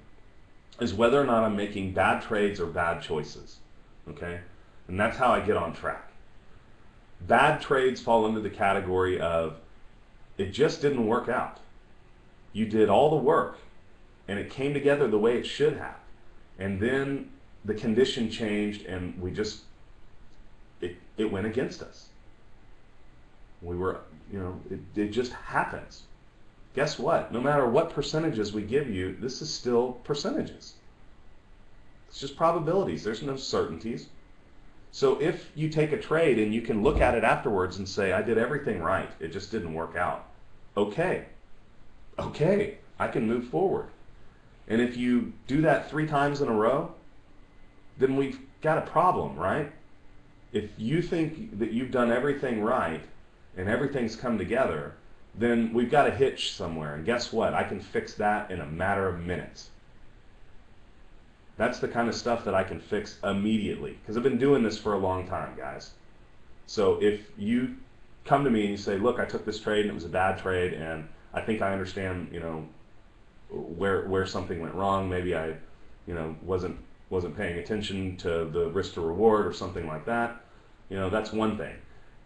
is whether or not I'm making bad trades or bad choices, okay? And that's how I get on track. Bad trades fall into the category of, it just didn't work out. You did all the work, and it came together the way it should have. And then the condition changed, and it went against us. We were, it just happens. Guess what? No matter what percentages we give you, this is still percentages. It's just probabilities. There's no certainties. So if you take a trade and you can look at it afterwards and say, I did everything right, it just didn't work out. Okay, I can move forward. And if you do that 3 times in a row, then we've got a problem, right? If you think that you've done everything right and everything's come together, then we've got a hitch somewhere. And guess what? I can fix that in a matter of minutes. That's the kind of stuff that I can fix immediately, because I've been doing this for a long time, guys. So if you come to me and you say, look, I took this trade and it was a bad trade, and I think I understand, where something went wrong. Maybe I, wasn't paying attention to the risk to reward or something like that. That's one thing.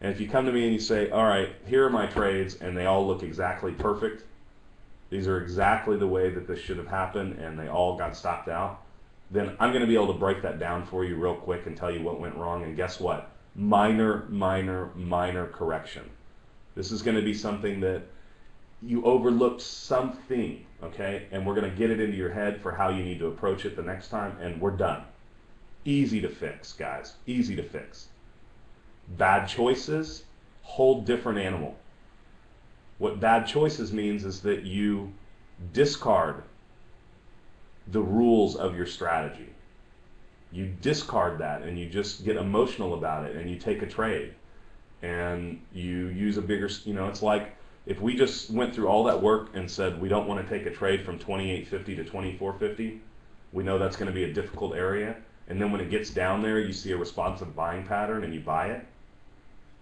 And if you come to me and you say, all right, here are my trades, and they all look exactly perfect, these are exactly the way that this should have happened, and they all got stopped out, then I'm going to be able to break that down for you real quick and tell you what went wrong. And guess what? Minor correction. This is going to be something that you overlooked something, okay? And we're going to get it into your head for how you need to approach it the next time, and we're done. Easy to fix, guys. Easy to fix. Bad choices, whole different animal. What bad choices means is that you discard the rules of your strategy. You discard that and you just get emotional about it and you take a trade and you use a bigger, it's like if we just went through all that work and said we don't want to take a trade from 28.50 to 24.50, we know that's going to be a difficult area. And then when it gets down there, you see a responsive buying pattern and you buy it.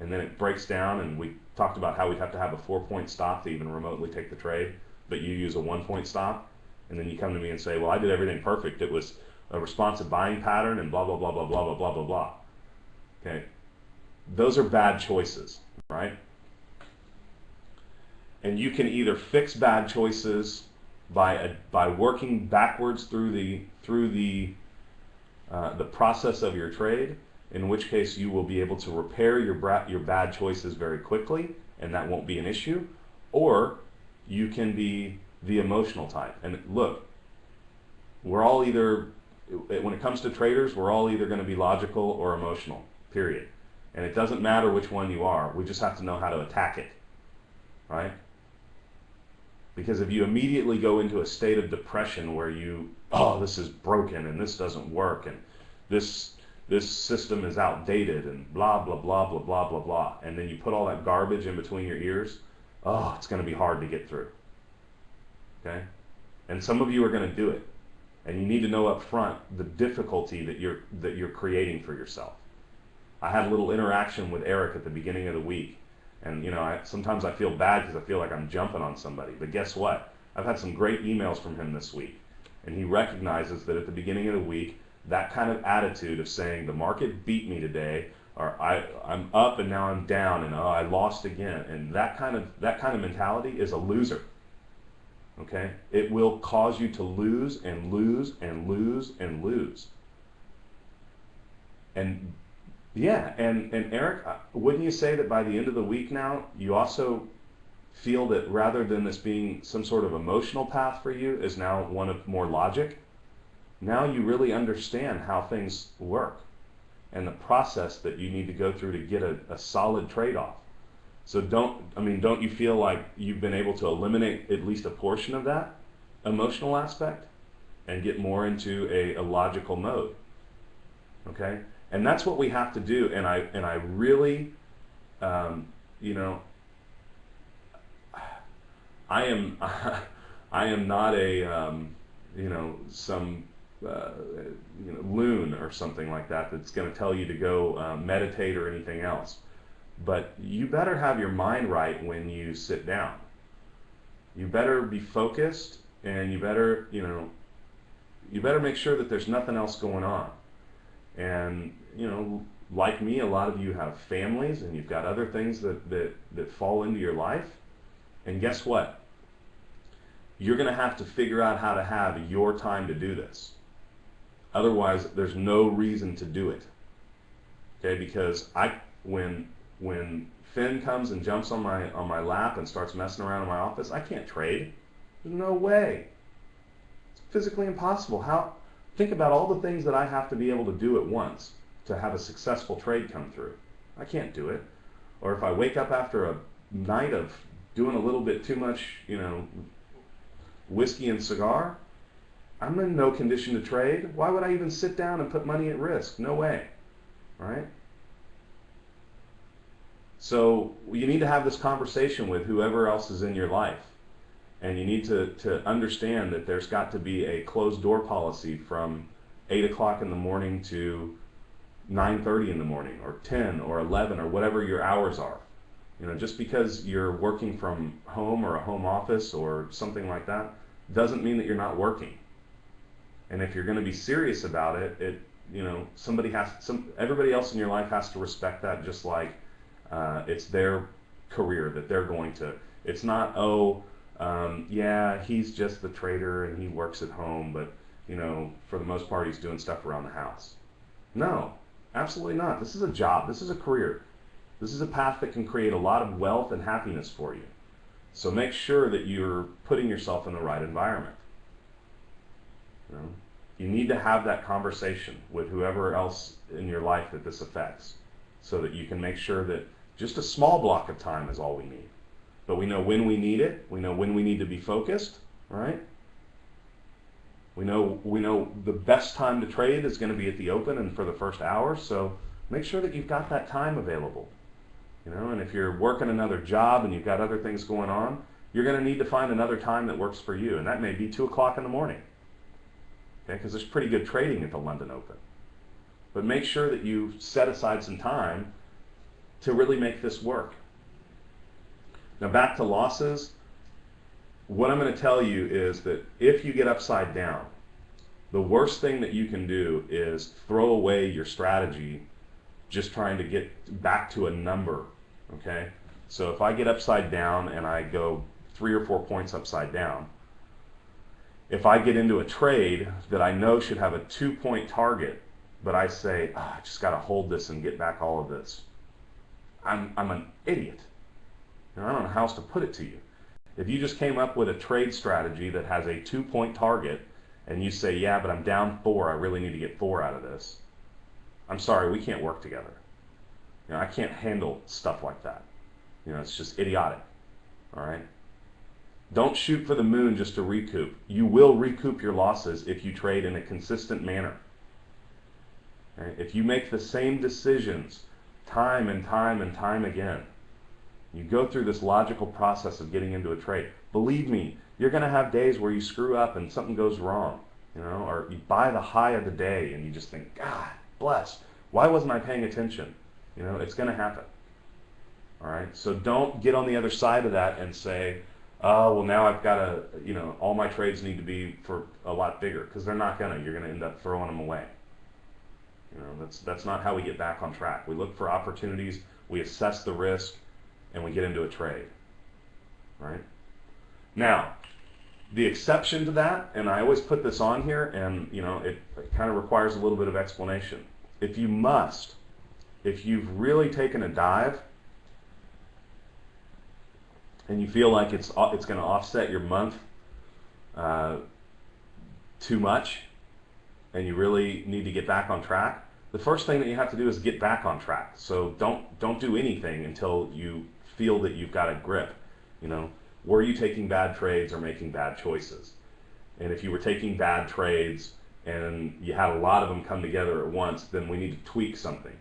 And then it breaks down, and we talked about how we'd have to have a 4-point stop to even remotely take the trade, but you use a 1-point stop. And then you come to me and say, well, I did everything perfect. It was a responsive buying pattern and blah, blah, blah, blah, blah, blah, blah, blah, blah. Okay. Those are bad choices, right? And you can either fix bad choices by working backwards through the process of your trade, in which case you will be able to repair your bad choices very quickly, and that won't be an issue. Or you can be the emotional type. And look, we're all either, when it comes to traders, we're all either going to be logical or emotional, period. And it doesn't matter which one you are. We just have to know how to attack it, right? Because if you immediately go into a state of depression where this is broken and this doesn't work and this system is outdated and blah, blah, blah, blah, blah, blah, blah, and then you put all that garbage in between your ears, it's going to be hard to get through. Okay? And some of you are going to do it. And you need to know up front the difficulty that you're creating for yourself. I had a little interaction with Eric at the beginning of the week. And sometimes I feel bad because I feel like I'm jumping on somebody. But guess what? I've had some great emails from him this week. And he recognizes that at the beginning of the week, that kind of attitude of saying the market beat me today, or I'm up and now I'm down, and I lost again, and that kind of mentality is a loser. Okay? It will cause you to lose and lose and lose and lose. And yeah, and Eric, wouldn't you say that by the end of the week now, you also feel that rather than this being some sort of emotional path for you, is now one of more logic? Now you really understand how things work and the process that you need to go through to get a solid trade-off. So don't you feel like you've been able to eliminate at least a portion of that emotional aspect and get more into a logical mode? Okay? And that's what we have to do. And I really, I am not some loon or something like that that's going to tell you to go meditate or anything else. But you better have your mind right when you sit down. You better be focused, and you better make sure that there's nothing else going on. And like me, a lot of you have families and you've got other things that fall into your life. And guess what? You're going to have to figure out how to have your time to do this. Otherwise, there's no reason to do it. Okay? Because when Finn comes and jumps on my lap and starts messing around in my office, I can't trade. There's no way. It's physically impossible. Think about all the things that I have to be able to do at once to have a successful trade come through. I can't do it. Or if I wake up after a night of doing a little bit too much, whiskey and cigar, I'm in no condition to trade. Why would I even sit down and put money at risk? No way. Right? So you need to have this conversation with whoever else is in your life. And you need to understand that there's got to be a closed door policy from 8 o'clock in the morning to 9:30 in the morning, or 10 or 11 or whatever your hours are. Just because you're working from home or a home office or something like that doesn't mean that you're not working. And if you're going to be serious about it, everybody else in your life has to respect that, just like it's their career that they're going to. It's not, he's just the trader and he works at home, but for the most part he's doing stuff around the house. No, absolutely not. This is a job. This is a career. This is a path that can create a lot of wealth and happiness for you. So make sure that you're putting yourself in the right environment. You need to have that conversation with whoever else in your life that this affects, so that you can make sure that just a small block of time is all we need. But we know when we need it. We know when we need to be focused, right? We know the best time to trade is going to be at the open and for the first hour. So make sure that you've got that time available. And if you're working another job and you've got other things going on, you're going to need to find another time that works for you, and that may be 2 o'clock in the morning. Okay, because there's pretty good trading at the London Open. But make sure that you set aside some time to really make this work. Now back to losses. What I'm going to tell you is that if you get upside down, the worst thing that you can do is throw away your strategy just trying to get back to a number, okay? So if I get upside down and I go 3 or 4 points upside down, if I get into a trade that I know should have a 2-point target, but I say, I just got to hold this and get back all of this, I'm an idiot. I don't know how else to put it to you. If you just came up with a trade strategy that has a 2-point target and you say, yeah, but I'm down 4, I really need to get 4 out of this, I'm sorry, we can't work together. I can't handle stuff like that. It's just idiotic. All right? Don't shoot for the moon just to recoup. You will recoup your losses if you trade in a consistent manner. Okay? If you make the same decisions time and time and time again, you go through this logical process of getting into a trade. Believe me, you're going to have days where you screw up and something goes wrong, or you buy the high of the day and you just think, God bless, why wasn't I paying attention? It's going to happen. All right, so don't get on the other side of that and say, oh, well, now I've got to, all my trades need to be for a lot bigger, because they're not going to. You're going to end up throwing them away. That's not how we get back on track. We look for opportunities, we assess the risk, and we get into a trade. Right? Now, the exception to that, and I always put this on here, and it kind of requires a little bit of explanation. If you've really taken a dive and you feel like it's going to offset your month too much, and you really need to get back on track, the first thing that you have to do is get back on track. So don't do anything until you feel that you've got a grip. Were you taking bad trades or making bad choices? And if you were taking bad trades and you had a lot of them come together at once, then we need to tweak something.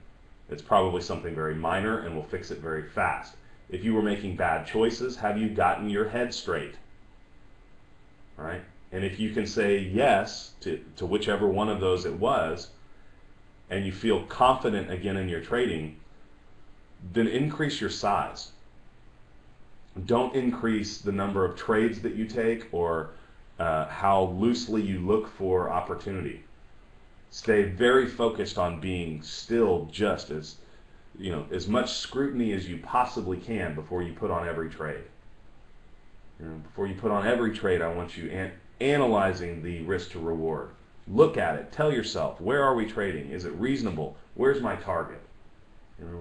It's probably something very minor, and we'll fix it very fast. If you were making bad choices, have you gotten your head straight? All right? And if you can say yes to whichever one of those it was, and you feel confident again in your trading, then increase your size. Don't increase the number of trades that you take or how loosely you look for opportunity. Stay very focused on being still just as much scrutiny as you possibly can before you put on every trade. Before you put on every trade, I want you analyzing the risk to reward. Look at it. Tell yourself, where are we trading? Is it reasonable? Where's my target?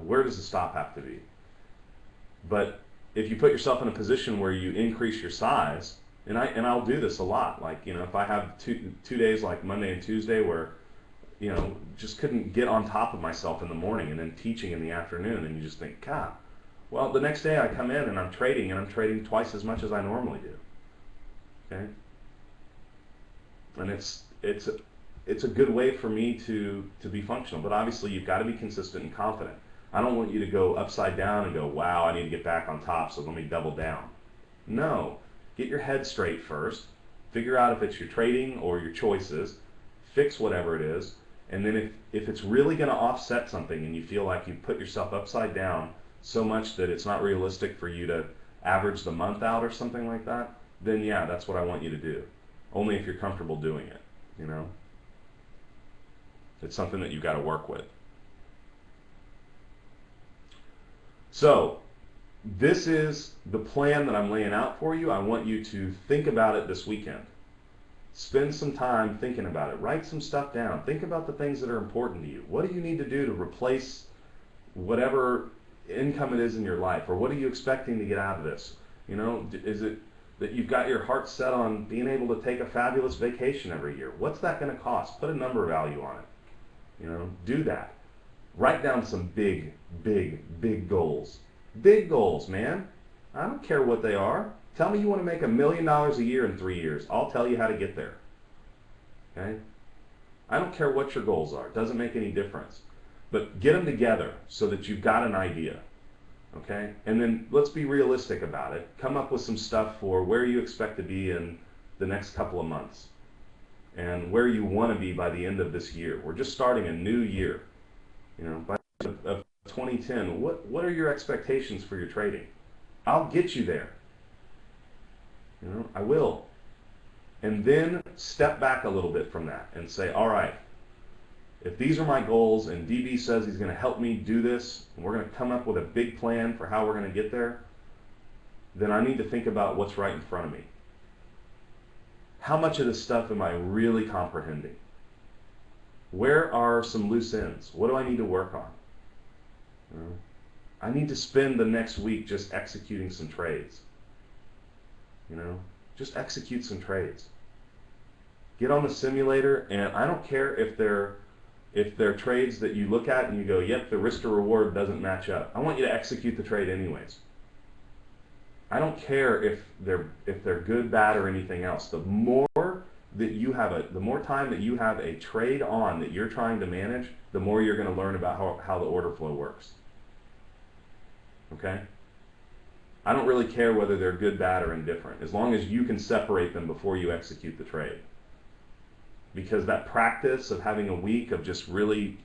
Where does the stop have to be? But if you put yourself in a position where you increase your size, and I'll do this a lot, like if I have two days like Monday and Tuesday where just couldn't get on top of myself in the morning and then teaching in the afternoon, and you just think, God, well, the next day I come in and I'm trading twice as much as I normally do. Okay? And it's a good way for me to be functional, but obviously you've got to be consistent and confident. I don't want you to go upside down and go, wow, I need to get back on top, so let me double down. No, get your head straight first, figure out if it's your trading or your choices, fix whatever it is, and then if it's really going to offset something and you feel like you've put yourself upside down so much that it's not realistic for you to average the month out or something like that, then yeah, that's what I want you to do. Only if you're comfortable doing it, It's something that you've got to work with. So, this is the plan that I'm laying out for you. I want you to think about it this weekend. Spend some time thinking about it. Write some stuff down. Think about the things that are important to you. What do you need to do to replace whatever income it is in your life? Or what are you expecting to get out of this? Is it that you've got your heart set on being able to take a fabulous vacation every year. What's that going to cost? Put a number value on it. Do that. Write down some big, big, big goals. Big goals, man. I don't care what they are. Tell me you want to make $1 million a year in 3 years. I'll tell you how to get there. Okay? I don't care what your goals are. It doesn't make any difference. But get them together so that you've got an idea. Okay? And then let's be realistic about it. Come up with some stuff for where you expect to be in the next couple of months and where you want to be by the end of this year. We're just starting a new year. By the end of 2010, what are your expectations for your trading? I'll get you there. I will. And then step back a little bit from that and say, all right, if these are my goals and DB says he's going to help me do this, and we're going to come up with a big plan for how we're going to get there, then I need to think about what's right in front of me. How much of this stuff am I really comprehending? Where are some loose ends? What do I need to work on? I need to spend the next week just executing some trades. Just execute some trades. Get on the simulator, and I don't care if they're trades that you look at and you go, yep, the risk to reward doesn't match up. I want you to execute the trade anyways. I don't care if they're good, bad, or anything else. The more time that you have a trade on that you're trying to manage, the more you're going to learn about how the order flow works. Okay? I don't really care whether they're good, bad, or indifferent, as long as you can separate them before you execute the trade. Because that practice of having a week of just really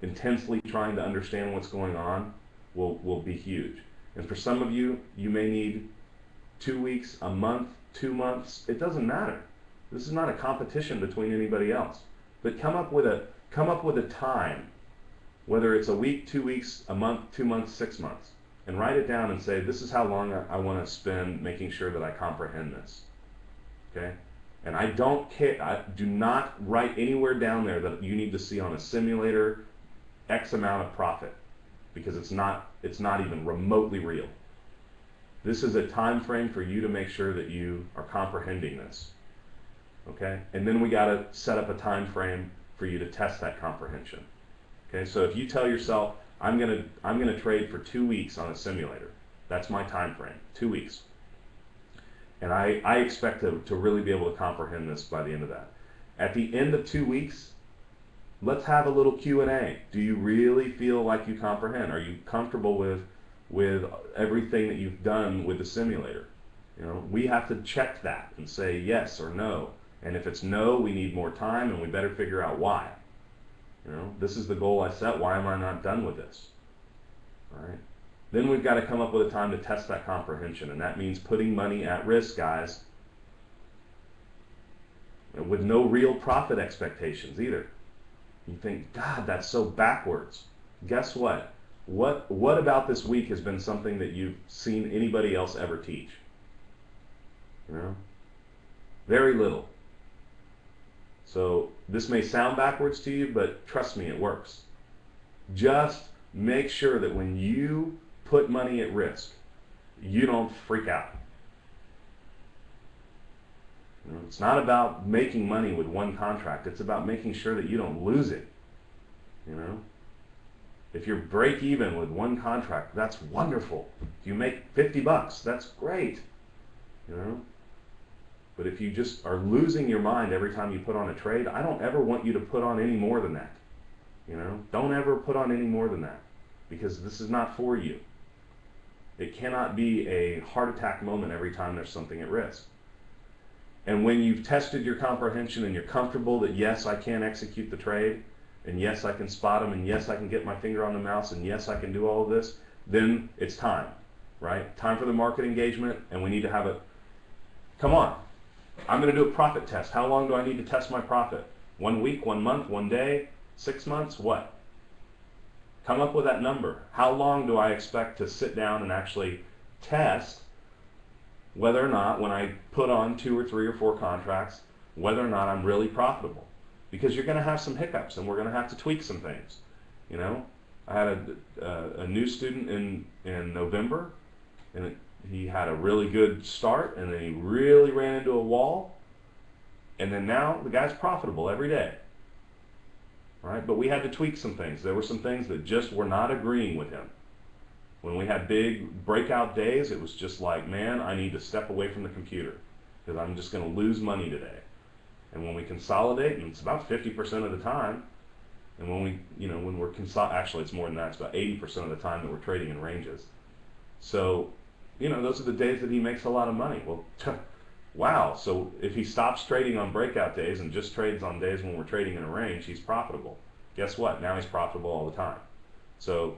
intensely trying to understand what's going on will be huge. And for some of you, you may need 2 weeks, a month, 2 months. It doesn't matter. This is not a competition between anybody else. But come up with a time, whether it's a week, 2 weeks, a month, 2 months, 6 months, and write it down and say, this is how long I want to spend making sure that I comprehend this. Okay? And I don't care. I do not write anywhere down there that you need to see on a simulator X amount of profit, because it's not even remotely real. This is a time frame for you to make sure that you are comprehending this. Okay? And then we got to set up a time frame for you to test that comprehension. Okay? So if you tell yourself, I'm gonna trade for 2 weeks on a simulator. That's my time frame, 2 weeks. And I expect to really be able to comprehend this by the end of that. At the end of 2 weeks, let's have a little Q&A. Do you really feel like you comprehend? Are you comfortable with everything that you've done with the simulator? We have to check that and say yes or no. And if it's no, we need more time, and we better figure out why. This is the goal I set. Why am I not done with this? All right. Then we've got to come up with a time to test that comprehension, and that means putting money at risk, guys, with no real profit expectations either. You think, God, that's so backwards. Guess what? What about this week has been something that you've seen anybody else ever teach? Very little. So this may sound backwards to you, but trust me, it works. Just make sure that when you put money at risk, you don't freak out. It's not about making money with one contract. It's about making sure that you don't lose it. If you're break even with one contract, that's wonderful. If you make 50 bucks, that's great. But if you just are losing your mind every time you put on a trade, I don't ever want you to put on any more than that. Don't ever put on any more than that, because this is not for you. It cannot be a heart attack moment every time there's something at risk. And when you've tested your comprehension and you're comfortable that yes, I can execute the trade, and yes, I can spot them, and yes, I can get my finger on the mouse, and yes, I can do all of this, then it's time, right? Time for the market engagement, and we need to have it. Come on. I'm going to do a profit test. How long do I need to test my profit? 1 week, 1 month, 1 day, 6 months, what? Come up with that number. How long do I expect to sit down and actually test whether or not, when I put on 2 or 3 or 4 contracts, whether or not I'm really profitable? Because you're going to have some hiccups, and we're going to have to tweak some things. I had a new student in November, and he had a really good start, and then he really ran into a wall, and then now the guy's profitable every day. Right? But we had to tweak some things. There were some things that just were not agreeing with him. When we had big breakout days, it was just like, man, I need to step away from the computer because I'm just going to lose money today. And when we consolidate, and it's about 50% of the time, and when we, when we're actually it's more than that, it's about 80% of the time that we're trading in ranges. So, those are the days that he makes a lot of money. Well, wow. So if he stops trading on breakout days and just trades on days when we're trading in a range, he's profitable. Guess what? Now he's profitable all the time. So,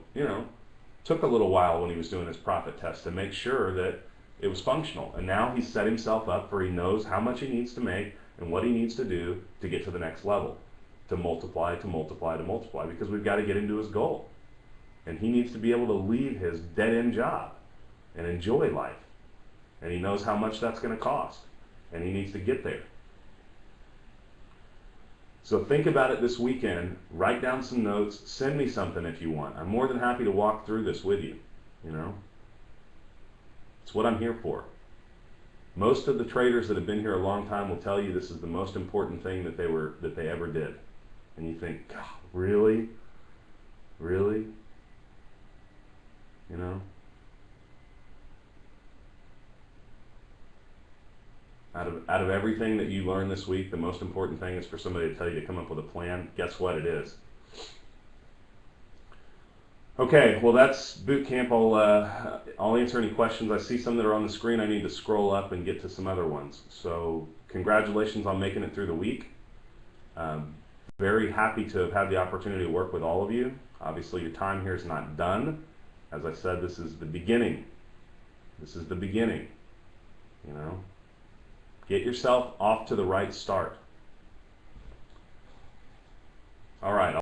took a little while when he was doing his profit test to make sure that it was functional. And now he's set himself up for he knows how much he needs to make and what he needs to do to get to the next level, to multiply, to multiply, to multiply, because we've got to get him to his goal. And he needs to be able to leave his dead-end job and enjoy life. And he knows how much that's going to cost. And he needs to get there. So think about it this weekend. Write down some notes. Send me something if you want. I'm more than happy to walk through this with you. It's what I'm here for. Most of the traders that have been here a long time will tell you this is the most important thing that they ever did. And you think, God, really? Really? Out of everything that you learned this week, the most important thing is for somebody to tell you to come up with a plan. Guess what it is? Okay, well that's boot camp. I'll answer any questions. I see some that are on the screen. I need to scroll up and get to some other ones. So congratulations on making it through the week. Very happy to have had the opportunity to work with all of you. Obviously your time here is not done. As I said, this is the beginning. This is the beginning. Get yourself off to the right start. All right.